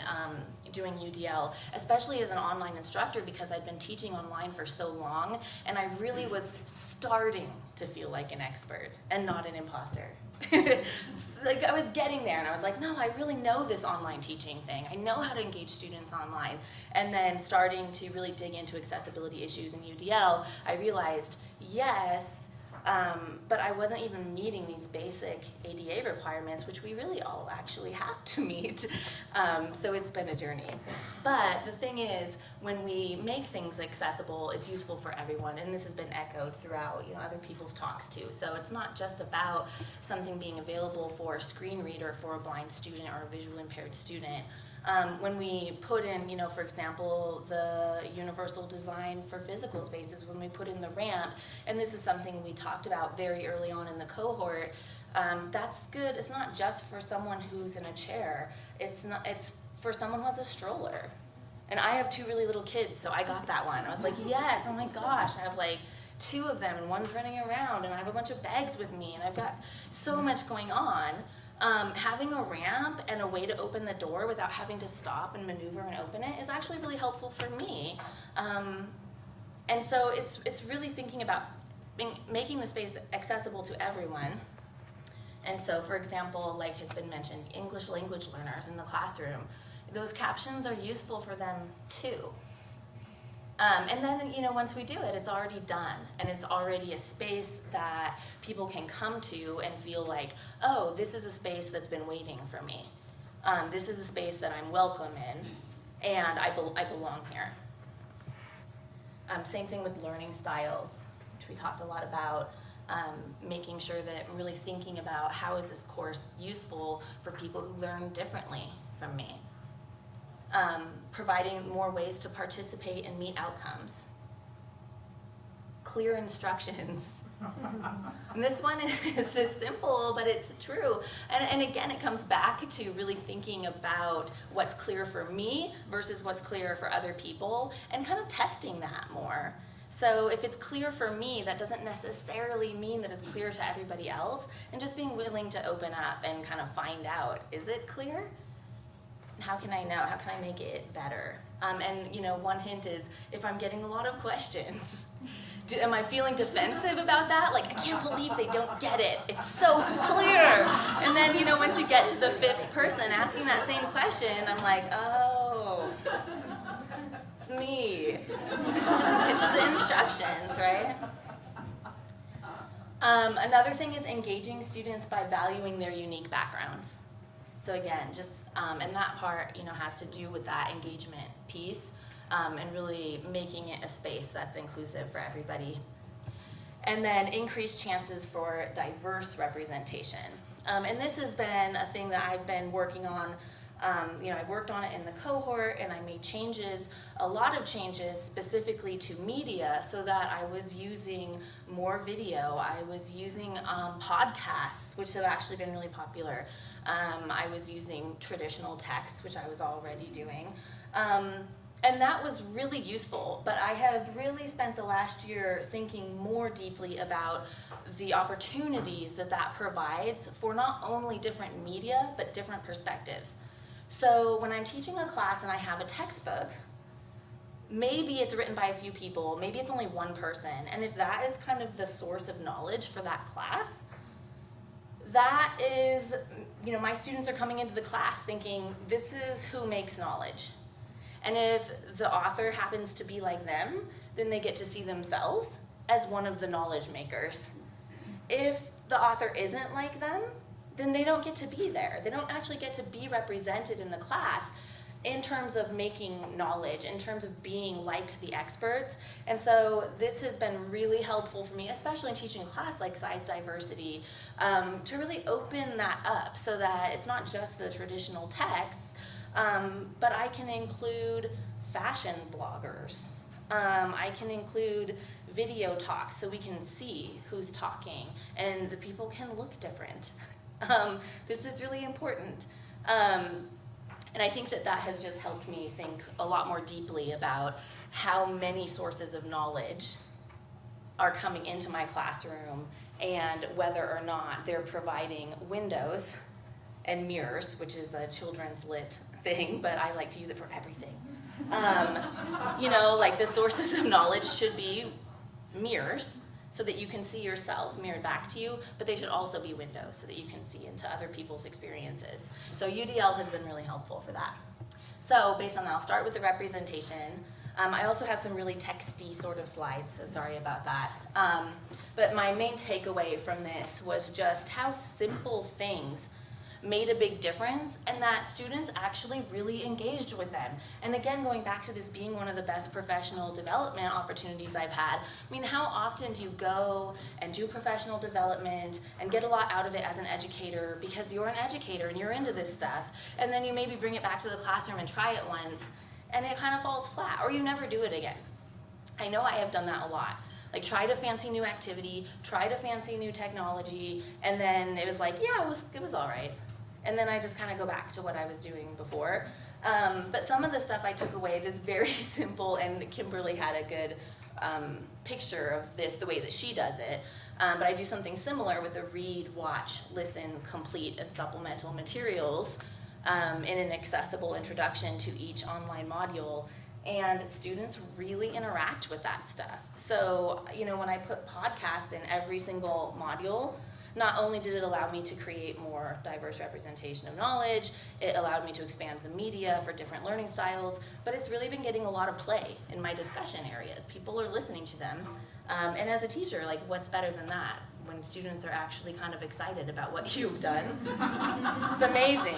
doing UDL, especially as an online instructor, because I'd been teaching online for so long, and I really was starting to feel like an expert and not an imposter. Like I was getting there, and I was like, no, I really know this online teaching thing. I know how to engage students online. And then starting to really dig into accessibility issues in UDL, I realized, yes, but I wasn't even meeting these basic ADA requirements, which we really all actually have to meet. So it's been a journey. But the thing is, when we make things accessible, it's useful for everyone, and this has been echoed throughout other people's talks too. So it's not just about something being available for a screen reader for a blind student or a visually impaired student. When we put in, for example, the universal design for physical spaces, when we put in the ramp, and this is something we talked about very early on in the cohort, that's good. It's not just for someone who's in a chair. It's for someone who has a stroller. And I have 2 really little kids, so I got that one. I was like, yes, oh my gosh, I have like 2 of them, and one's running around, and I have a bunch of bags with me, and I've got so much going on. Having a ramp and a way to open the door without having to stop and maneuver and open it is actually really helpful for me. And so it's really thinking about making the space accessible to everyone. And so, for example, like has been mentioned, English language learners in the classroom, those captions are useful for them too. And then, once we do it, it's already done, and it's already a space that people can come to and feel like, oh, this is a space that's been waiting for me. This is a space that I'm welcome in, and I belong here. Same thing with learning styles, which we talked a lot about, making sure that I'm really thinking about how is this course useful for people who learn differently from me. Providing more ways to participate and meet outcomes. Clear instructions. And this one is simple, but it's true. And again, it comes back to really thinking about what's clear for me versus what's clear for other people, and kind of testing that more. So if it's clear for me, that doesn't necessarily mean that it's clear to everybody else, and just being willing to open up and kind of find out, is it clear? How can I know? How can I make it better? And one hint is if I'm getting a lot of questions, am I feeling defensive about that? Like, I can't believe they don't get it. It's so clear. And then, once you get to the fifth person asking that same question, I'm like, oh, it's me. It's the instructions, right? Another thing is engaging students by valuing their unique backgrounds. So again, just, and that part, has to do with that engagement piece, and really making it a space that's inclusive for everybody. And then increased chances for diverse representation. And this has been a thing that I've been working on. I worked on it in the cohort, and I made a lot of changes specifically to media, so that I was using more video. I was using podcasts, which have actually been really popular. I was using traditional text, which I was already doing. And that was really useful, but I have really spent the last year thinking more deeply about the opportunities that provides for not only different media, but different perspectives. So when I'm teaching a class and I have a textbook, maybe it's written by a few people, maybe it's only one person, and if that is kind of the source of knowledge for that class, that is, my students are coming into the class thinking, this is who makes knowledge. And if the author happens to be like them, then they get to see themselves as one of the knowledge makers. If the author isn't like them, then they don't get to be there. They don't actually get to be represented in the class in terms of making knowledge, in terms of being like the experts. And so this has been really helpful for me, especially in teaching a class like size diversity, to really open that up so that it's not just the traditional texts, but I can include fashion bloggers. I can include video talks so we can see who's talking and the people can look different. This is really important. And I think that has just helped me think a lot more deeply about how many sources of knowledge are coming into my classroom and whether or not they're providing windows and mirrors, which is a children's lit thing, but I like to use it for everything. Like the sources of knowledge should be mirrors so that you can see yourself mirrored back to you, but they should also be windows so that you can see into other people's experiences. So UDL has been really helpful for that. So based on that, I'll start with the representation. I also have some really texty sort of slides, so sorry about that. But my main takeaway from this was just how simple things made a big difference and that students actually really engaged with them. And again, going back to this being one of the best professional development opportunities I've had, I mean, how often do you go and do professional development and get a lot out of it as an educator because you're an educator and you're into this stuff, and then you maybe bring it back to the classroom and try it once and it kind of falls flat, or you never do it again. I know I have done that a lot. Like, tried a fancy new activity, tried a fancy new technology, and then it was like, yeah, it was all right. And then I just kind of go back to what I was doing before. But some of the stuff I took away, this very simple, and Kimberly had a good picture of this, the way that she does it. But I do something similar with the read, watch, listen, complete, and supplemental materials in an accessible introduction to each online module. And students really interact with that stuff. So, when I put podcasts in every single module, not only did it allow me to create more diverse representation of knowledge, it allowed me to expand the media for different learning styles, but it's really been getting a lot of play in my discussion areas. People are listening to them. And as a teacher, like, what's better than that? When students are actually kind of excited about what you've done. It's amazing.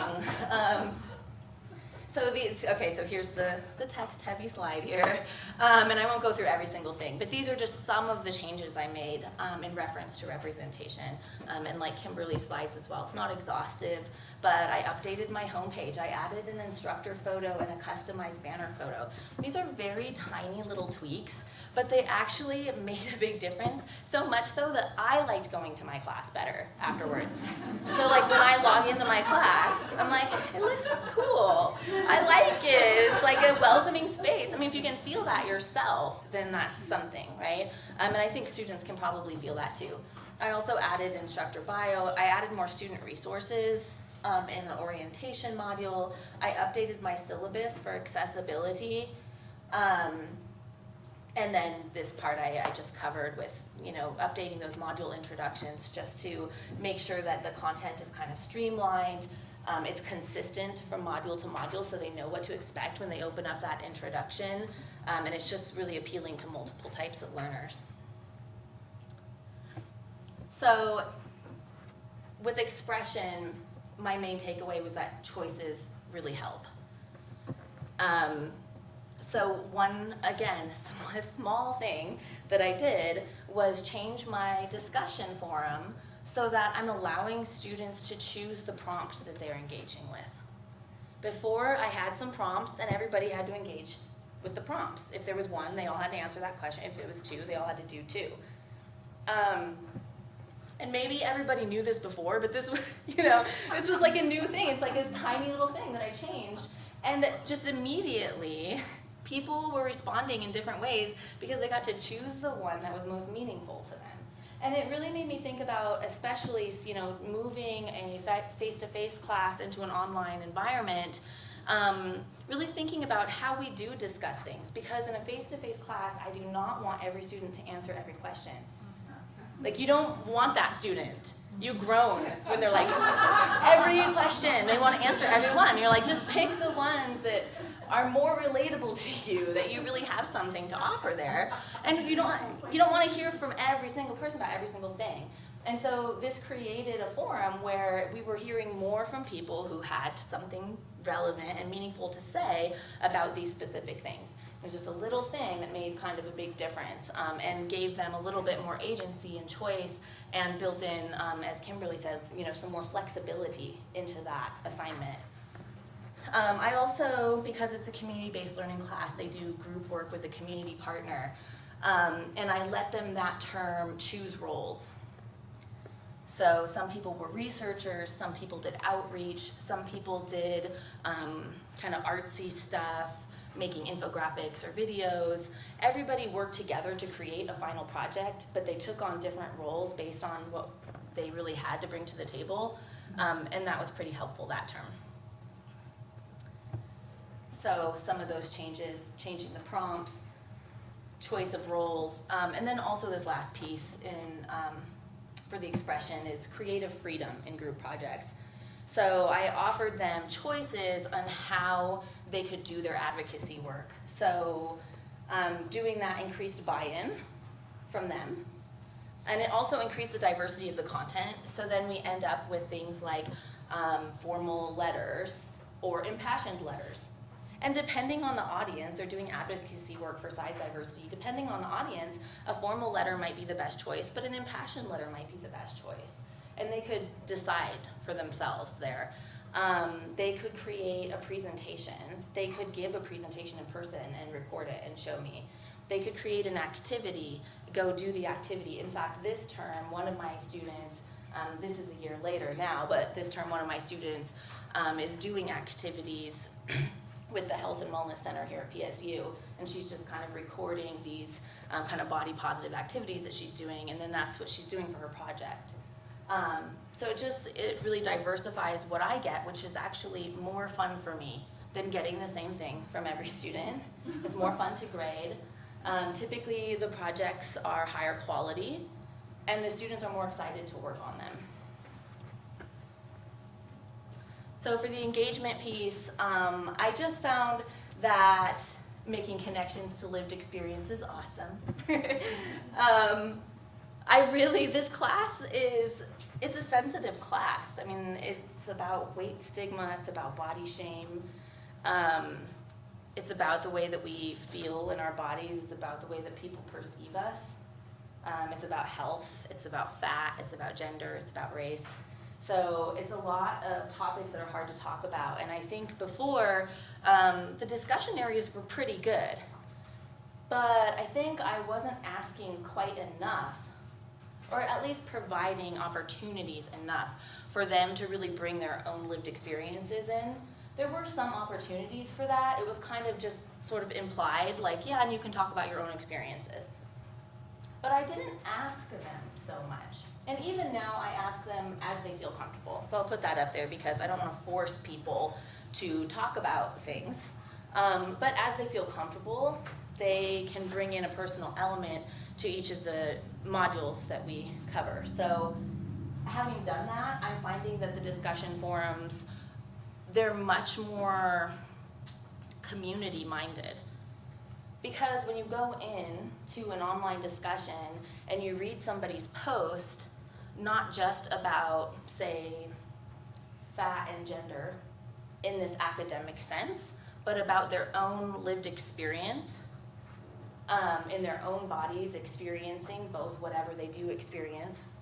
So here's the text-heavy slide here, and I won't go through every single thing, but these are just some of the changes I made in reference to representation, and like Kimberly's slides as well. It's not exhaustive, but I updated my homepage. I added an instructor photo and a customized banner photo. These are very tiny little tweaks, but they actually made a big difference, so much so that I liked going to my class better afterwards. So like when I log into my class, I'm like, it looks cool. I like it. It's like a welcoming space. I mean, if you can feel that yourself, then that's something, right? And I think students can probably feel that too. I also added instructor bio. I added more student resources in the orientation module. I updated my syllabus for accessibility. And then this part I just covered with, updating those module introductions just to make sure that the content is kind of streamlined. It's consistent from module to module so they know what to expect when they open up that introduction. And it's just really appealing to multiple types of learners. So with expression, my main takeaway was that choices really help. So one, again, small thing that I did was change my discussion forum so that I'm allowing students to choose the prompt that they're engaging with. Before, I had some prompts and everybody had to engage with the prompts. If there was one, they all had to answer that question. If it was two, they all had to do two. And maybe everybody knew this before, but this was, this was like a new thing. It's like this tiny little thing that I changed. And just immediately, people were responding in different ways because they got to choose the one that was most meaningful to them. And it really made me think about, especially, moving a face-to-face class into an online environment, really thinking about how we do discuss things. Because in a face-to-face class, I do not want every student to answer every question. Like, you don't want that student. You groan when they're like, every question, they want to answer every one. You're like, just pick the ones that are more relatable to you, that you really have something to offer there. And you don't want to hear from every single person about every single thing. And so this created a forum where we were hearing more from people who had something relevant and meaningful to say about these specific things. It was just a little thing that made kind of a big difference, and gave them a little bit more agency and choice, and built in, as Kimberly said, some more flexibility into that assignment. I also, because it's a community-based learning class, they do group work with a community partner, and I let them that term choose roles. So some people were researchers, some people did outreach, some people did kind of artsy stuff, making infographics or videos. Everybody worked together to create a final project, but they took on different roles based on what they really had to bring to the table, and that was pretty helpful that term. So some of those changes, changing the prompts, choice of roles, and then also this last piece for the expression is creative freedom in group projects. So I offered them choices on how they could do their advocacy work. So doing that increased buy-in from them. And it also increased the diversity of the content. So then we end up with things like formal letters or impassioned letters. And depending on the audience, they're doing advocacy work for size diversity. Depending on the audience, a formal letter might be the best choice, but an impassioned letter might be the best choice. And they could decide for themselves there. They could create a presentation. They could give a presentation in person and record it and show me. They could create an activity, go do the activity. In fact, this term, one of my students, this is a year later now, but this term one of my students is doing activities with the Health and Wellness Center here at PSU, and she's just kind of recording these kind of body positive activities that she's doing, and then that's what she's doing for her project. So it really diversifies what I get, which is actually more fun for me than getting the same thing from every student. It's more fun to grade. Typically the projects are higher quality, and the students are more excited to work on them. So for the engagement piece, I just found that making connections to lived experience is awesome. This class it's a sensitive class. I mean, it's about weight stigma, it's about body shame, it's about the way that we feel in our bodies, it's about the way that people perceive us, it's about health, it's about fat, it's about gender, it's about race. So it's a lot of topics that are hard to talk about, and I think before, the discussion areas were pretty good, but I think I wasn't asking quite enough, or at least providing opportunities enough for them to really bring their own lived experiences in. There were some opportunities for that. It was kind of just sort of implied, like, yeah, and you can talk about your own experiences. but I didn't ask them so much. And even now I ask them as they feel comfortable. So I'll put that up there because I don't want to force people to talk about things. But as they feel comfortable, they can bring in a personal element to each of the modules that we cover. So having done that, I'm finding that the discussion forums, they're much more community-minded. Because when you go in to an online discussion and you read somebody's post, not just about, say, fat and gender in this academic sense, but about their own lived experience, in their own bodies, experiencing both whatever they do experience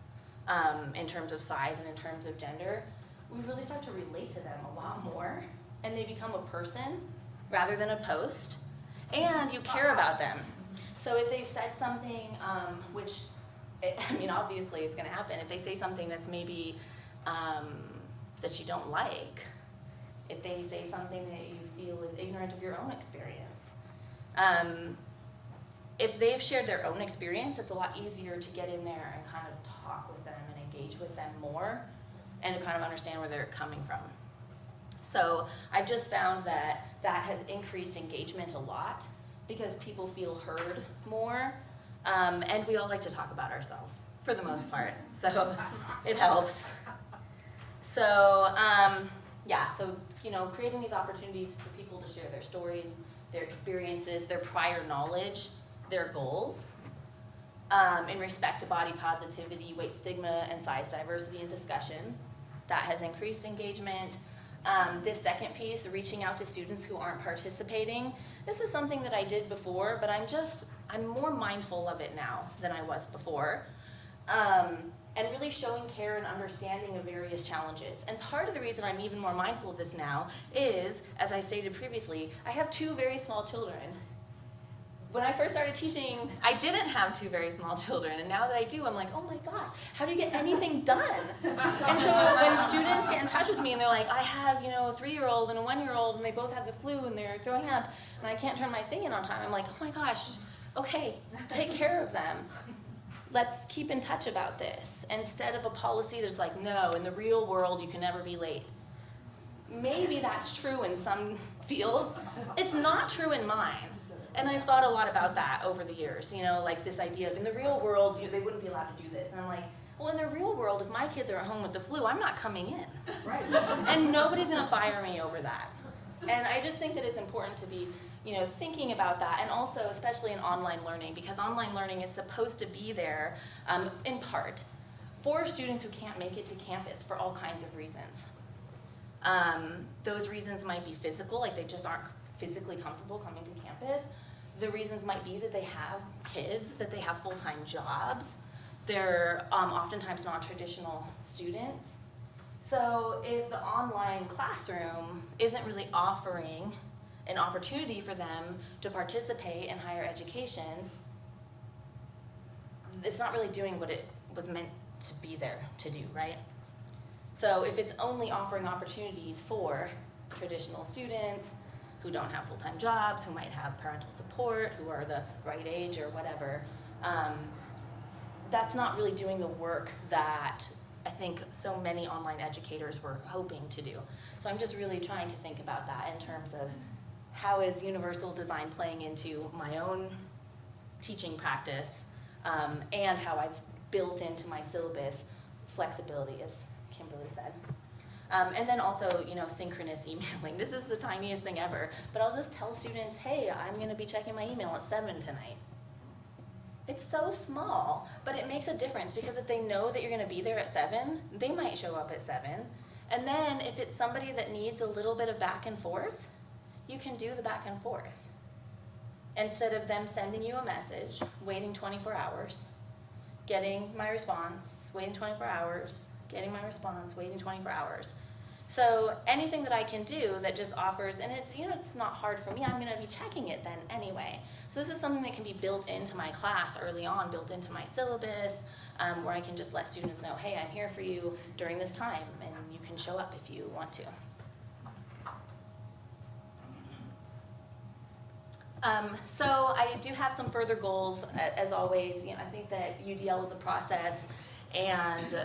in terms of size and in terms of gender, we really start to relate to them a lot more, and they become a person rather than a post, and you care about them. So if they've said something, obviously it's gonna happen, if they say something that's maybe that you don't like, if they say something that you feel is ignorant of your own experience, if they've shared their own experience, it's a lot easier to get in there and kind of talk with them and engage with them more and to kind of understand where they're coming from. So I've just found that that has increased engagement a lot because people feel heard more, and we all like to talk about ourselves for the most part, so it helps. So creating these opportunities for people to share their stories, their experiences, their prior knowledge, their goals, in respect to body positivity, weight stigma, and size diversity in discussions. That has increased engagement. This second piece, reaching out to students who aren't participating, this is something that I did before, but I'm more mindful of it now than I was before. And really showing care and understanding of various challenges. And part of the reason I'm even more mindful of this now is, as I stated previously, I have 2 very small children. When I first started teaching, I didn't have 2 very small children, and now that I do, I'm like, oh my gosh, how do you get anything done? And so when students get in touch with me and they're like, I have, a 3-year-old and a 1-year-old, and they both have the flu and they're throwing up, and I can't turn my thing in on time, I'm like, oh my gosh, okay, take care of them. Let's keep in touch about this. Instead of a policy that's like, no, in the real world, you can never be late. Maybe that's true in some fields. It's not true in mine. And I've thought a lot about that over the years, like this idea of in the real world, they wouldn't be allowed to do this. And I'm like, well, in the real world, if my kids are at home with the flu, I'm not coming in. Right. And nobody's gonna fire me over that. And I just think that it's important to be thinking about that, and also especially in online learning, because online learning is supposed to be there in part for students who can't make it to campus for all kinds of reasons. Those reasons might be physical, like they just aren't physically comfortable coming to campus. The reasons might be that they have kids, that they have full-time jobs. They're oftentimes non-traditional students. So if the online classroom isn't really offering an opportunity for them to participate in higher education, it's not really doing what it was meant to be there to do, right? So if it's only offering opportunities for traditional students who don't have full-time jobs, who might have parental support, who are the right age or whatever, that's not really doing the work that I think so many online educators were hoping to do. So I'm just really trying to think about that in terms of how is universal design playing into my own teaching practice, and how I've built into my syllabus flexibility, as Kimberly said. And then also, synchronous emailing. This is the tiniest thing ever, but I'll just tell students, hey, I'm going to be checking my email at 7 tonight. It's so small, but it makes a difference, because if they know that you're going to be there at 7, they might show up at 7. And then if it's somebody that needs a little bit of back and forth, you can do the back and forth. Instead of them sending you a message, waiting 24 hours, getting my response, waiting 24 hours, getting my response, waiting 24 hours. So anything that I can do that just offers, and it's, it's not hard for me, I'm gonna be checking it then anyway. So this is something that can be built into my class early on, built into my syllabus, where I can just let students know, hey, I'm here for you during this time, and you can show up if you want to. So I do have some further goals, as always. You know, I think that UDL is a process, and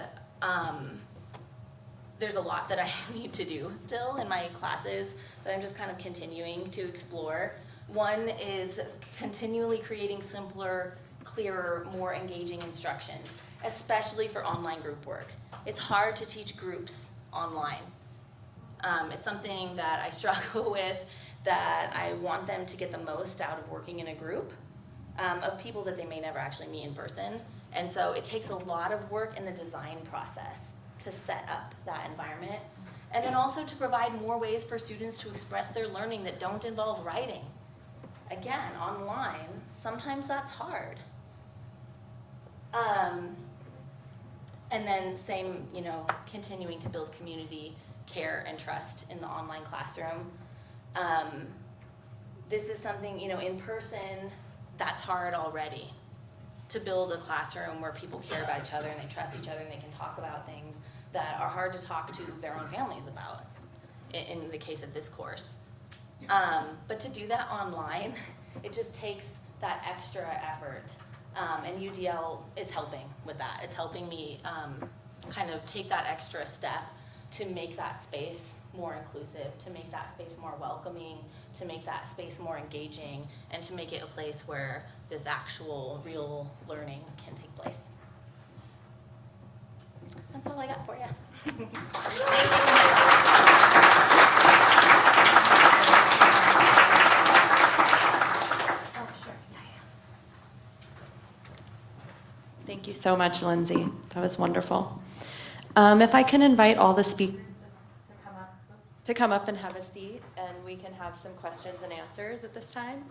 there's a lot that I need to do still in my classes that I'm just kind of continuing to explore. One is continually creating simpler, clearer, more engaging instructions, especially for online group work. It's hard to teach groups online. It's something that I struggle with, that I want them to get the most out of working in a group of people that they may never actually meet in person. And so it takes a lot of work in the design process to set up that environment. And then also to provide more ways for students to express their learning that don't involve writing. Again, online, sometimes that's hard. And then same, you know, continuing to build community, care, and trust in the online classroom. This is something, you know, in person, that's hard already. To build a classroom where people care about each other and they trust each other and they can talk about things that are hard to talk to their own families about, in the case of this course. But to do that online, it just takes that extra effort. And UDL is helping with that. It's helping me kind of take that extra step to make that space more inclusive, to make that space more welcoming, to make that space more engaging, and to make it a place where this actual, real learning can take place. That's all I got for you. Thank you so much. Oh, sure. Yeah. Thank you so much, Lindsay. That was wonderful. If I can invite all the speakers to come up and have a seat, and we can have some questions and answers at this time.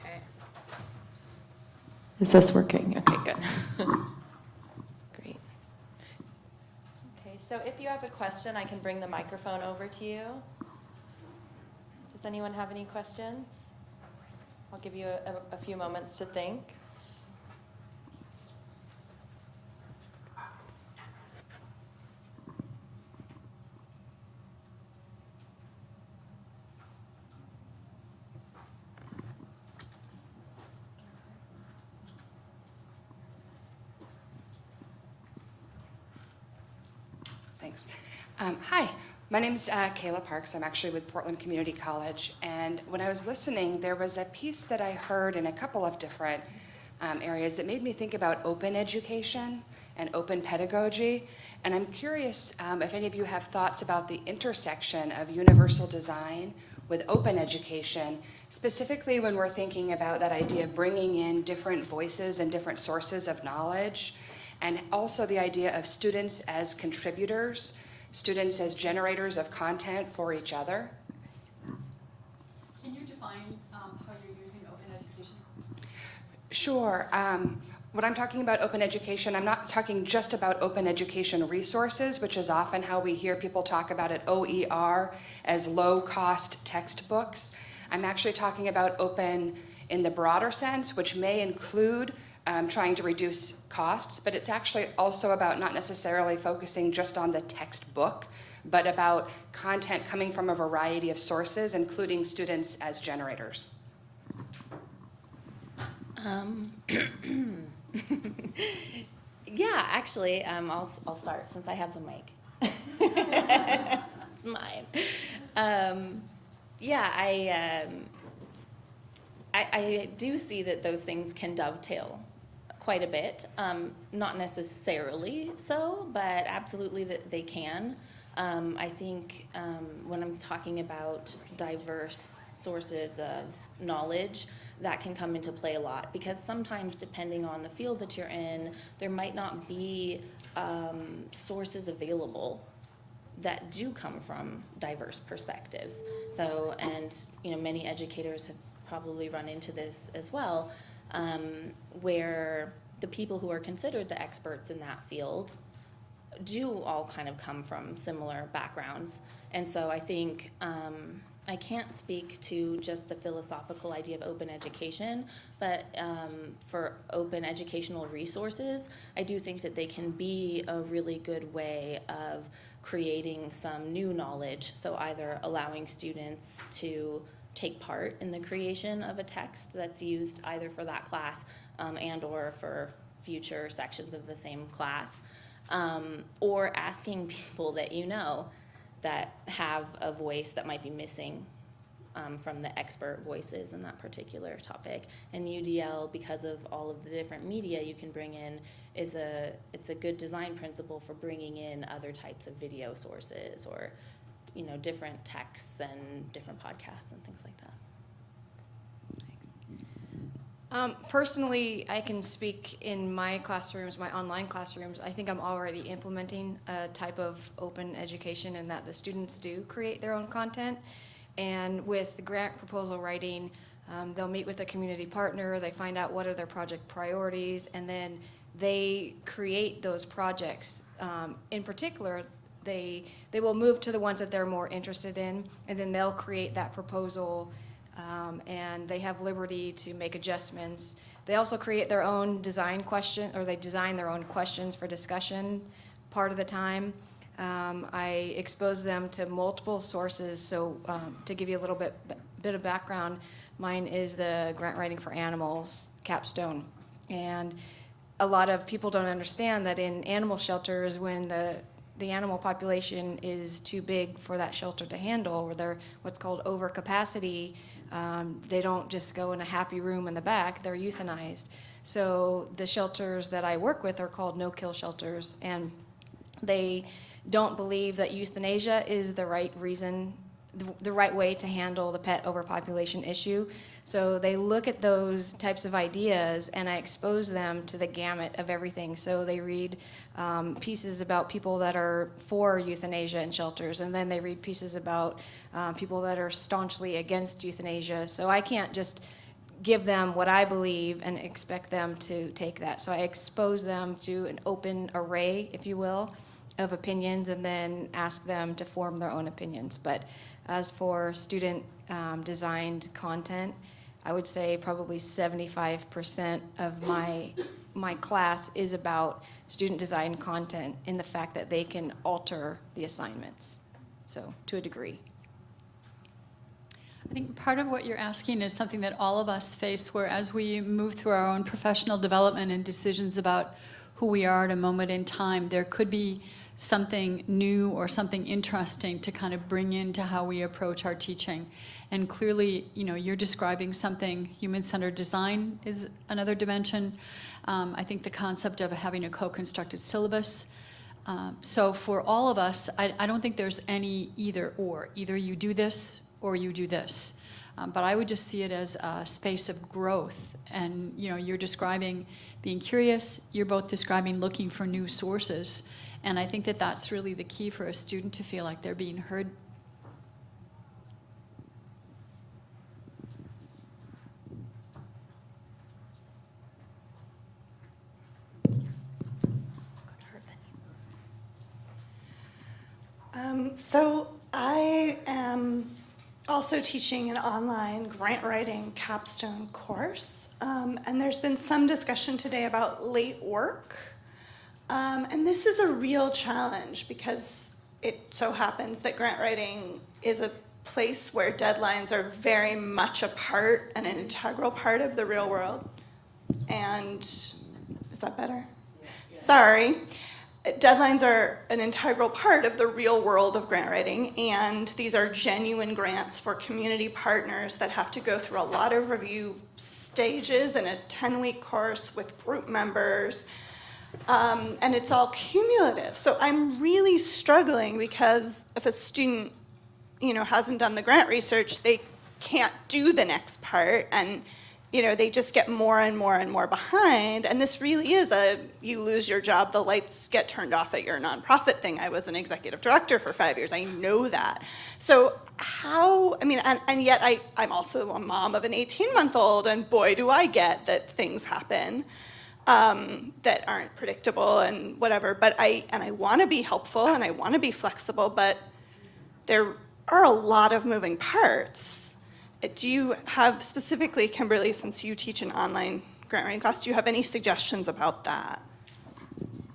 Okay. Is this working? Okay, good. Great. Okay, so if you have a question, I can bring the microphone over to you. Does anyone have any questions? I'll give you a few moments to think. Thanks. Hi, my name is Kayla Parks. I'm actually with Portland Community College. And when I was listening, there was a piece that I heard in a couple of different areas that made me think about open education and open pedagogy. And I'm curious if any of you have thoughts about the intersection of universal design with open education, specifically when we're thinking about that idea of bringing in different voices and different sources of knowledge, and also the idea of students as contributors, students as generators of content for each other. Can you define how you're using open education? Sure. When I'm talking about open education, I'm not talking just about open education resources, which is often how we hear people talk about it, OER, as low-cost textbooks. I'm actually talking about open in the broader sense, which may include trying to reduce costs, but it's actually also about not necessarily focusing just on the textbook, but about content coming from a variety of sources, including students as generators. Yeah, actually, I'll start since I have the mic. It's mine. Yeah, I do see that those things can dovetail quite a bit. Not necessarily so, but absolutely that they can. I think when I'm talking about diverse sources of knowledge, that can come into play a lot, because sometimes depending on the field that you're in, there might not be sources available that do come from diverse perspectives. So, and you know, many educators have probably run into this as well, where the people who are considered the experts in that field do all kind of come from similar backgrounds. And so I think I can't speak to just the philosophical idea of open education, but for open educational resources, I do think that they can be a really good way of creating some new knowledge. So either allowing students to take part in the creation of a text that's used either for that class and or for future sections of the same class, or asking people that you know that have a voice that might be missing from the expert voices in that particular topic. And UDL, because of all of the different media you can bring in, it's a good design principle for bringing in other types of video sources or different texts and different podcasts and things like that. Personally, I can speak in my classrooms, my online classrooms. I think I'm already implementing a type of open education in that the students do create their own content. And with grant proposal writing, they'll meet with a community partner, they find out what are their project priorities, and then they create those projects. In particular, they will move to the ones that they're more interested in, and then they'll create that proposal. And they have liberty to make adjustments. They also create their own design question, or they design their own questions for discussion part of the time. I expose them to multiple sources. So to give you a little bit of background, mine is the Grant Writing for Animals capstone. And a lot of people don't understand that in animal shelters, when the animal population is too big for that shelter to handle, or they're what's called overcapacity, they don't just go in a happy room in the back, they're euthanized. So the shelters that I work with are called no-kill shelters, and they don't believe that euthanasia is the right reason, the right way to handle the pet overpopulation issue. So they look at those types of ideas, and I expose them to the gamut of everything. So they read pieces about people that are for euthanasia in shelters, and then they read pieces about people that are staunchly against euthanasia. So I can't just give them what I believe and expect them to take that. So I expose them to an open array, if you will, of opinions, and then ask them to form their own opinions. But as for student designed content, I would say probably 75% of my class is about student designed content in the fact that they can alter the assignments, so to a degree. I think part of what you're asking is something that all of us face, where as we move through our own professional development and decisions about who we are at a moment in time, there could be something new or something interesting to kind of bring into how we approach our teaching. And clearly, you're describing something. Human-centered design is another dimension. I think the concept of having a co-constructed syllabus. So for all of us, I don't think there's any either or. Either you do this or you do this. But I would just see it as a space of growth. And you're describing being curious. You're both describing looking for new sources. And I think that that's really the key for a student to feel like they're being heard. So I am also teaching an online grant writing capstone course, and there's been some discussion today about late work. And this is a real challenge because it so happens that grant writing is a place where deadlines are very much a part and an integral part of the real world. And is that better? Yeah. Sorry. Deadlines are an integral part of the real world of grant writing, and these are genuine grants for community partners that have to go through a lot of review stages in a 10-week course with group members. And it's all cumulative. So I'm really struggling because if a student, hasn't done the grant research, they can't do the next part, and they just get more and more and more behind. And this really is you lose your job, the lights get turned off at your nonprofit thing. I was an executive director for 5 years. I know that. So and yet I'm also a mom of an 18-month-old, and boy, do I get that things happen that aren't predictable and whatever. But I want to be helpful and I want to be flexible, but are a lot of moving parts. Do you have, specifically, Kimberly, since you teach an online grant writing class, do you have any suggestions about that?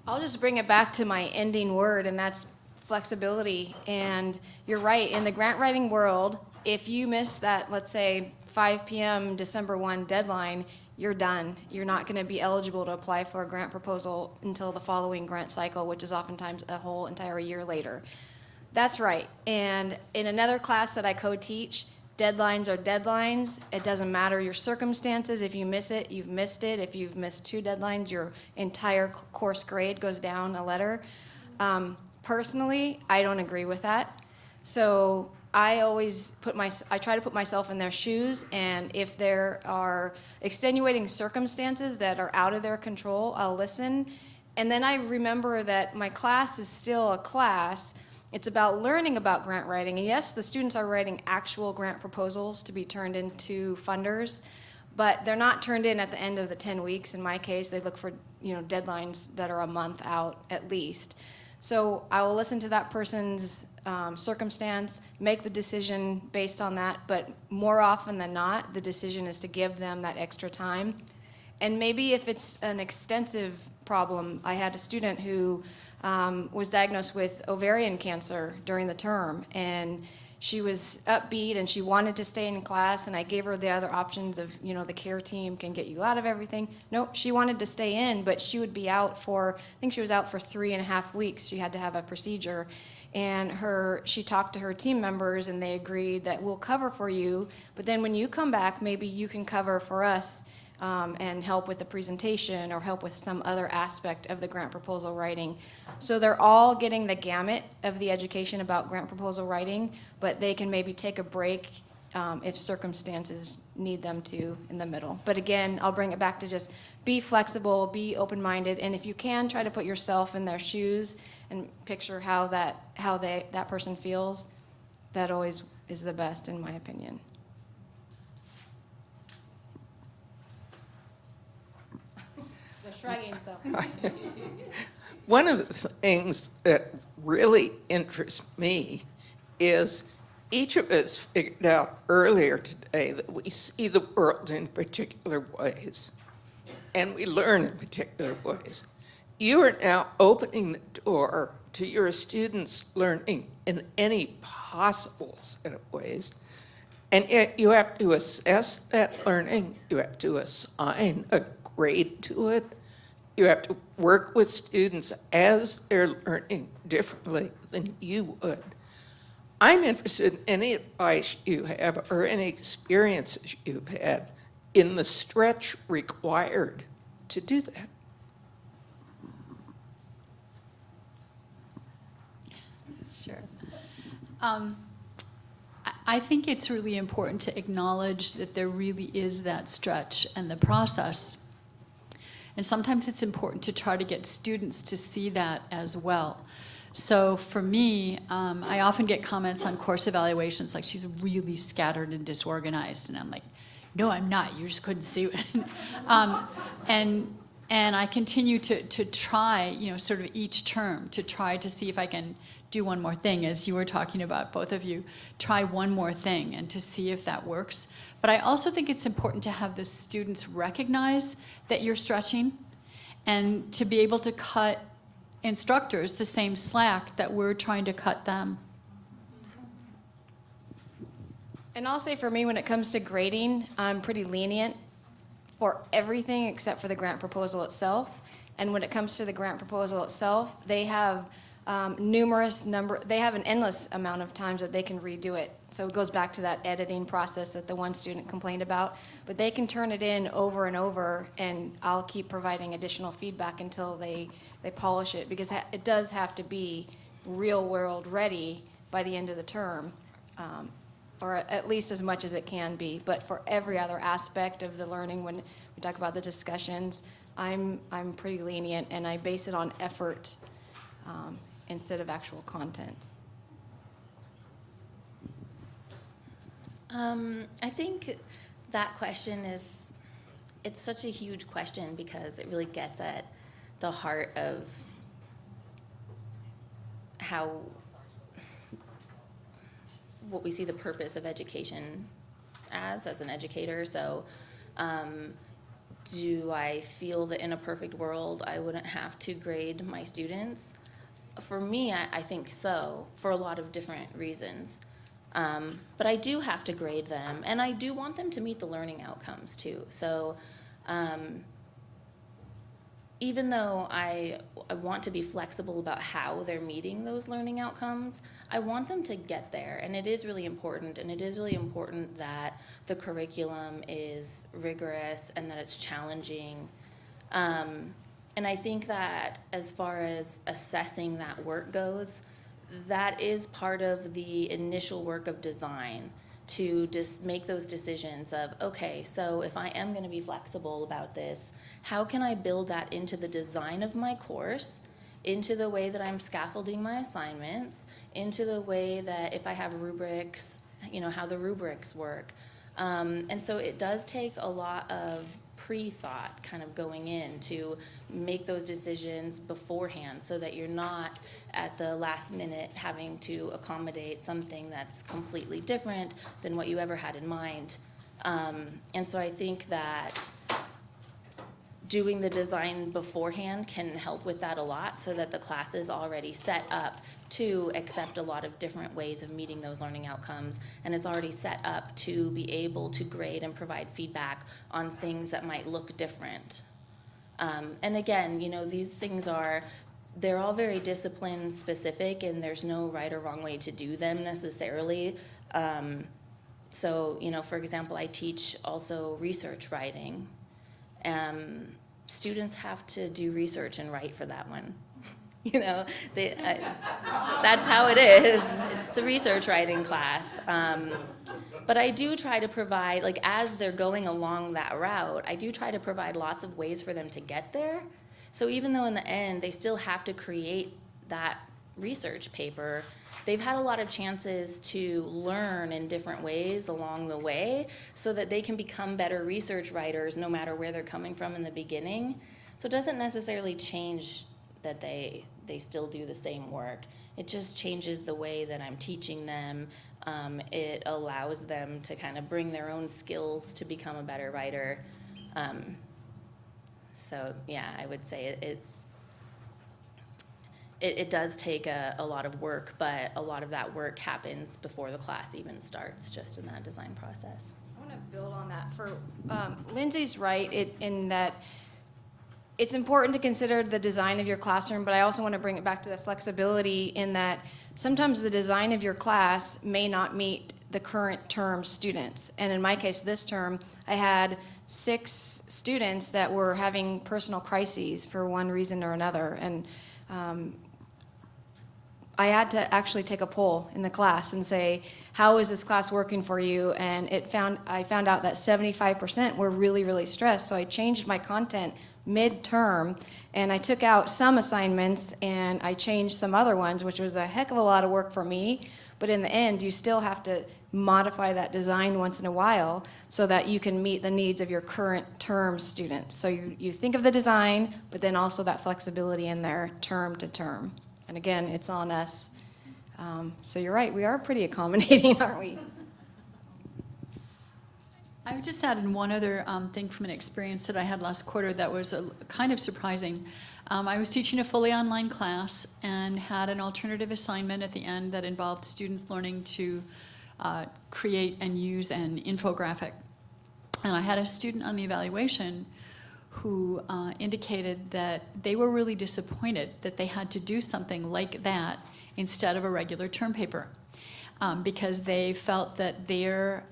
I'll just bring it back to my ending word, and that's flexibility. And you're right, in the grant writing world, if you miss that, let's say, 5 p.m. December 1 deadline, you're done. You're not going to be eligible to apply for a grant proposal until the following grant cycle, which is oftentimes a whole entire year later. That's right. And in another class that I co-teach, deadlines are deadlines. It doesn't matter your circumstances. If you miss it, you've missed it. If you've missed 2 deadlines, your entire course grade goes down a letter. Personally, I don't agree with that. So I try to put myself in their shoes, and if there are extenuating circumstances that are out of their control, I'll listen. And then I remember that my class is still a class. It's about learning about grant writing. And yes, the students are writing actual grant proposals to be turned into funders, but they're not turned in at the end of the 10 weeks. In my case, they look for deadlines that are a month out at least. So I will listen to that person's circumstance, make the decision based on that, but more often than not, the decision is to give them that extra time. And maybe if it's an extensive problem, I had a student who was diagnosed with ovarian cancer during the term, and she was upbeat and she wanted to stay in class, and I gave her the other options of, the care team can get you out of everything. Nope, she wanted to stay in, but she would be out for, I think she was out for 3.5 weeks. She had to have a procedure, and she talked to her team members, and they agreed that we'll cover for you, but then when you come back, maybe you can cover for us and help with the presentation or help with some other aspect of the grant proposal writing. So they're all getting the gamut of the education about grant proposal writing, but they can maybe take a break if circumstances need them to in the middle. But again, I'll bring it back to just be flexible, be open-minded, and if you can, try to put yourself in their shoes and picture how that person feels. That always is the best, in my opinion. Shrugging, so. One of the things that really interests me is each of us figured out earlier today that we see the world in particular ways, and we learn in particular ways. You are now opening the door to your students learning in any possible set of ways, and yet you have to assess that learning, you have to assign a grade to it, you have to work with students as they're learning differently than you would. I'm interested in any advice you have or any experiences you've had in the stretch required to do that. Sure. I think it's really important to acknowledge that there really is that stretch and the process. And sometimes it's important to try to get students to see that as well. So for me, I often get comments on course evaluations like, she's really scattered and disorganized. And I'm like, no, I'm not. You just couldn't see it. And I continue to try, sort of each term, to try to see if I can do one more thing, as you were talking about, both of you. Try one more thing and to see if that works. But I also think it's important to have the students recognize that you're stretching and to be able to cut instructors the same slack that we're trying to cut them. And I'll say for me, when it comes to grading, I'm pretty lenient for everything except for the grant proposal itself. And when it comes to the grant proposal itself, they have they have an endless amount of times that they can redo it. So it goes back to that editing process that the one student complained about. But they can turn it in over and over, and I'll keep providing additional feedback until they polish it, because it does have to be real world ready by the end of the term, or at least as much as it can be. But for every other aspect of the learning, when we talk about the discussions, I'm pretty lenient, and I base it on effort instead of actual content. I think that question it's such a huge question because it really gets at the heart of how what we see the purpose of education as an educator. So do I feel that in a perfect world I wouldn't have to grade my students? For me, I think so, for a lot of different reasons. But I do have to grade them, and I do want them to meet the learning outcomes too. So even though I want to be flexible about how they're meeting those learning outcomes, I want them to get there. And it is really important, and it is really important that the curriculum is rigorous and that it's challenging. And I think that as far as assessing that work goes, that is part of the initial work of design, to just make those decisions of, okay, so if I am going to be flexible about this, how can I build that into the design of my course, into the way that I'm scaffolding my assignments, into the way that if I have rubrics, you know, how the rubrics work. And so it does take a lot of pre-thought kind of going in to make those decisions beforehand, so that you're not at the last minute having to accommodate something that's completely different than what you ever had in mind. And so I think that doing the design beforehand can help with that a lot, so that the class is already set up to accept a lot of different ways of meeting those learning outcomes, and it's already set up to be able to grade and provide feedback on things that might look different. And again, you know, these things they're all very discipline specific, and there's no right or wrong way to do them necessarily. So, you know, for example, I teach also research writing. Students have to do research and write for that one. You know, that's how it is. It's a research writing class. But I do try to provide, like, as they're going along that route, I do try to provide lots of ways for them to get there. So even though in the end they still have to create that research paper, they've had a lot of chances to learn in different ways along the way, so that they can become better research writers no matter where they're coming from in the beginning. So it doesn't necessarily change that they still do the same work. It just changes the way that I'm teaching them. It allows them to kind of bring their own skills to become a better writer. So yeah, I would say it does take a lot of work, but a lot of that work happens before the class even starts, just in that design process. I want to build on that. For Lindsay's right in that it's important to consider the design of your classroom, but I also want to bring it back to the flexibility in that sometimes the design of your class may not meet the current term students. And in my case, this term, I had 6 students that were having personal crises for one reason or another. And I had to actually take a poll in the class and say, how is this class working for you? And I found out that 75% were really, really stressed. So I changed my content mid-term, and I took out some assignments and I changed some other ones, which was a heck of a lot of work for me. But in the end, you still have to modify that design once in a while so that you can meet the needs of your current term students. So you think of the design, but then also that flexibility in there term to term. And again, it's on us. So you're right, we are pretty accommodating, aren't we? I would just add in one other thing from an experience that I had last quarter that was kind of surprising. I was teaching a fully online class and had an alternative assignment at the end that involved students learning to create and use an infographic. And I had a student on the evaluation who indicated that they were really disappointed that they had to do something like that instead of a regular term paper, because they felt that their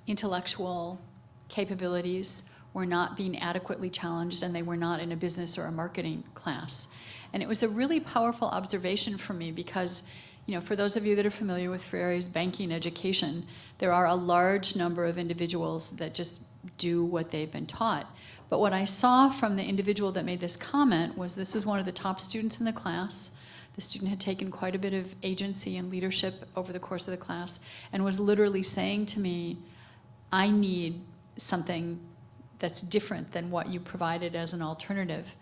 intellectual capabilities were not being adequately challenged, and they were not in a business or a marketing class. And it was a really powerful observation for me because, you know, for those of you that are familiar with Freire's banking education, there are a large number of individuals that just do what they've been taught. But what I saw from the individual that made this comment was this was one of the top students in the class. The student had taken quite a bit of agency and leadership over the course of the class and was literally saying to me, I need something that's different than what you provided as an alternative.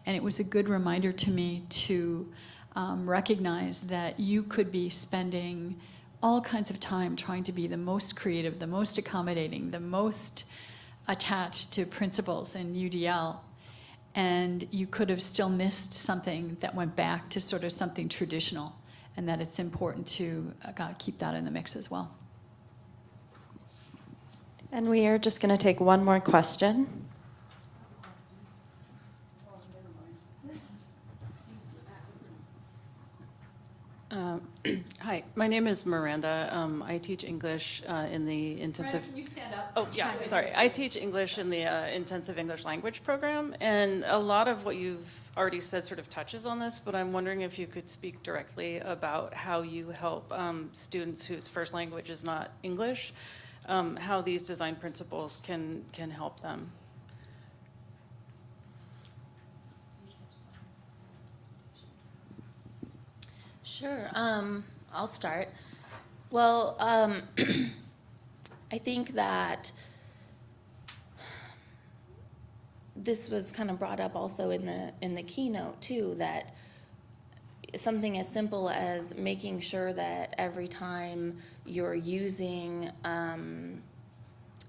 And it was a good reminder to me to recognize that you could be spending all kinds of time trying to be the most creative, the most accommodating, the most attached to principles in UDL. And you could have still missed something that went back to sort of something traditional, and that it's important to keep that in the mix as well. And we are just going to take one more question. Hi, my name is Miranda. I teach English in the intensive. Miranda, can you stand up? Oh, yeah, sorry. I teach English in the intensive English language program, and a lot of what you've already said sort of touches on this, but I'm wondering if you could speak directly about how you help students whose first language is not English, how these design principles can help them. Sure, I'll start. Well, I think that this was kind of brought up also in the keynote too, that something as simple as making sure that every time you're using an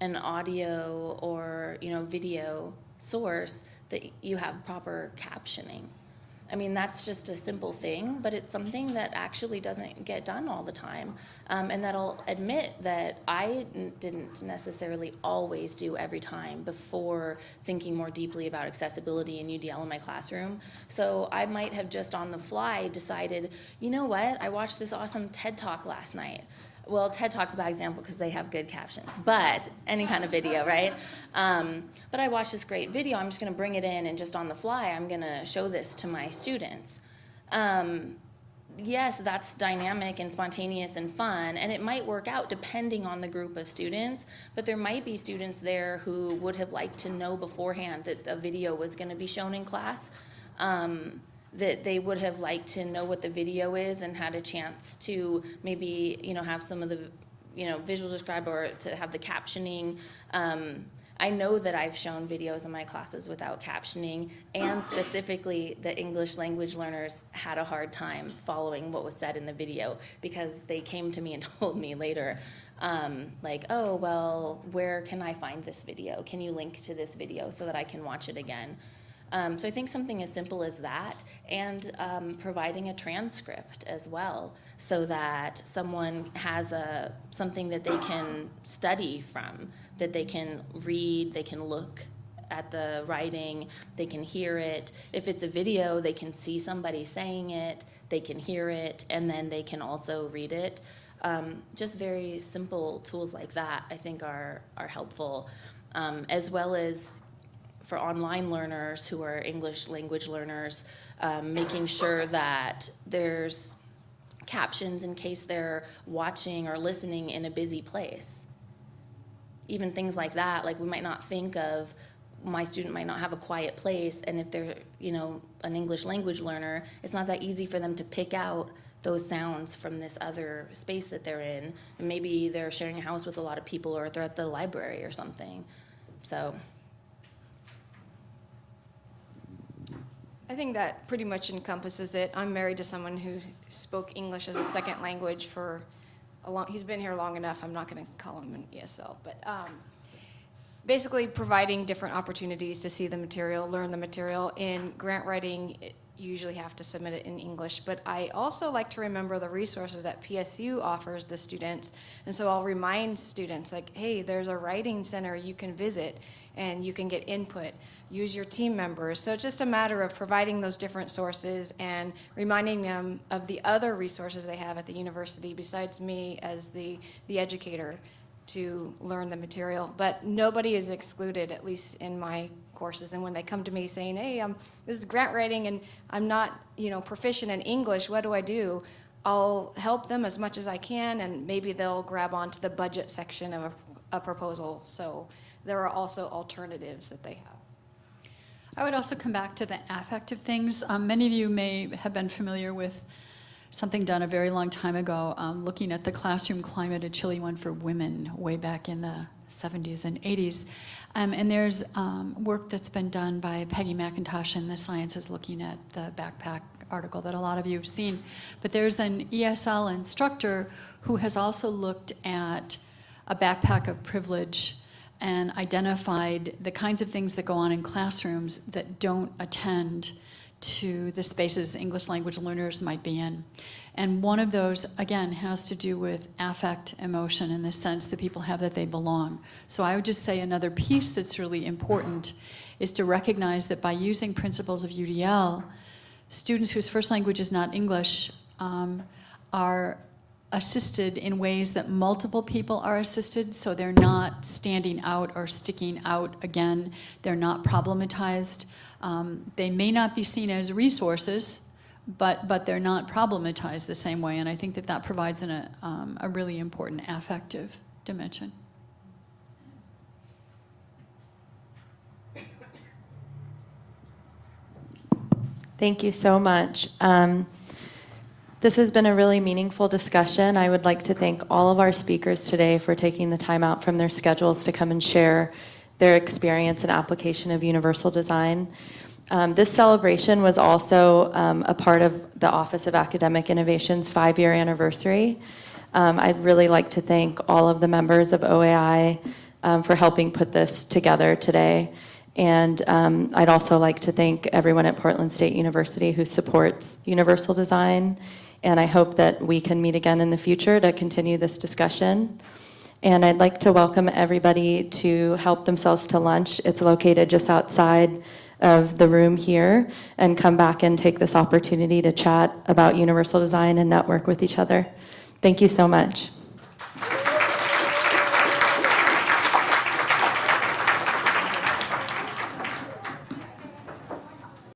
audio or video source, that you have proper captioning. I mean, that's just a simple thing, but it's something that actually doesn't get done all the time. And that'll admit that I didn't necessarily always do every time before thinking more deeply about accessibility in UDL in my classroom. So I might have just on the fly decided, you know what, I watched this awesome TED Talk last night. Well, TED Talk's a bad example because they have good captions, but any kind of video, right? But I watched this great video. I'm just going to bring it in, and just on the fly, I'm going to show this to my students. Yes, that's dynamic and spontaneous and fun, and it might work out depending on the group of students, but there might be students there who would have liked to know beforehand that a video was going to be shown in class. That they would have liked to know what the video is and had a chance to maybe, have some of the, visual described, or to have the captioning. I know that I've shown videos in my classes without captioning, and specifically the English language learners had a hard time following what was said in the video, because they came to me and told me later, like, oh, well, where can I find this video? Can you link to this video so that I can watch it again? So I think something as simple as that, and providing a transcript as well, so that someone has something that they can study from, that they can read, they can look at the writing, they can hear it. If it's a video, they can see somebody saying it, they can hear it, and then they can also read it. Just very simple tools like that, I think, are helpful, as well as for online learners who are English language learners, making sure that there's captions in case they're watching or listening in a busy place. Even things like that, like we might not think of, my student might not have a quiet place, and if they're, an English language learner, it's not that easy for them to pick out those sounds from this other space that they're in. And maybe they're sharing a house with a lot of people, or they're at the library or something. So. I think that pretty much encompasses it. I'm married to someone who spoke English as a second language for he's been here long enough. I'm not going to call him an ESL, but basically providing different opportunities to see the material, learn the material. In grant writing, you usually have to submit it in English, but I also like to remember the resources that PSU offers the students, and so I'll remind students, like, hey, there's a writing center you can visit, and you can get input. Use your team members. So it's just a matter of providing those different sources and reminding them of the other resources they have at the university besides me as the educator to learn the material. But nobody is excluded, at least in my courses. And when they come to me saying, hey, this is grant writing and I'm not, proficient in English, what do I do? I'll help them as much as I can, and maybe they'll grab onto the budget section of a proposal. So there are also alternatives that they have. I would also come back to the affective things. Many of you may have been familiar with something done a very long time ago, looking at the classroom climate, a Chile one for women way back in the 70s and 80s. And there's work that's been done by Peggy McIntosh in the Sciences looking at the backpack article that a lot of you have seen. But there's an ESL instructor who has also looked at a backpack of privilege and identified the kinds of things that go on in classrooms that don't attend to the spaces English language learners might be in. And one of those, again, has to do with affect, emotion, and the sense that people have that they belong. So I would just say another piece that's really important is to recognize that by using principles of UDL, students whose first language is not English are assisted in ways that multiple people are assisted, so they're not standing out or sticking out again. They're not problematized. They may not be seen as resources, but they're not problematized the same way, and I think that that provides a really important affective dimension. Thank you so much. This has been a really meaningful discussion. I would like to thank all of our speakers today for taking the time out from their schedules to come and share their experience and application of universal design. This celebration was also a part of the Office of Academic Innovation's 5-year anniversary. I'd really like to thank all of the members of OAI for helping put this together today. And I'd also like to thank everyone at Portland State University who supports universal design. And I hope that we can meet again in the future to continue this discussion. And I'd like to welcome everybody to help themselves to lunch. It's located just outside of the room here, and come back and take this opportunity to chat about universal design and network with each other. Thank you so much.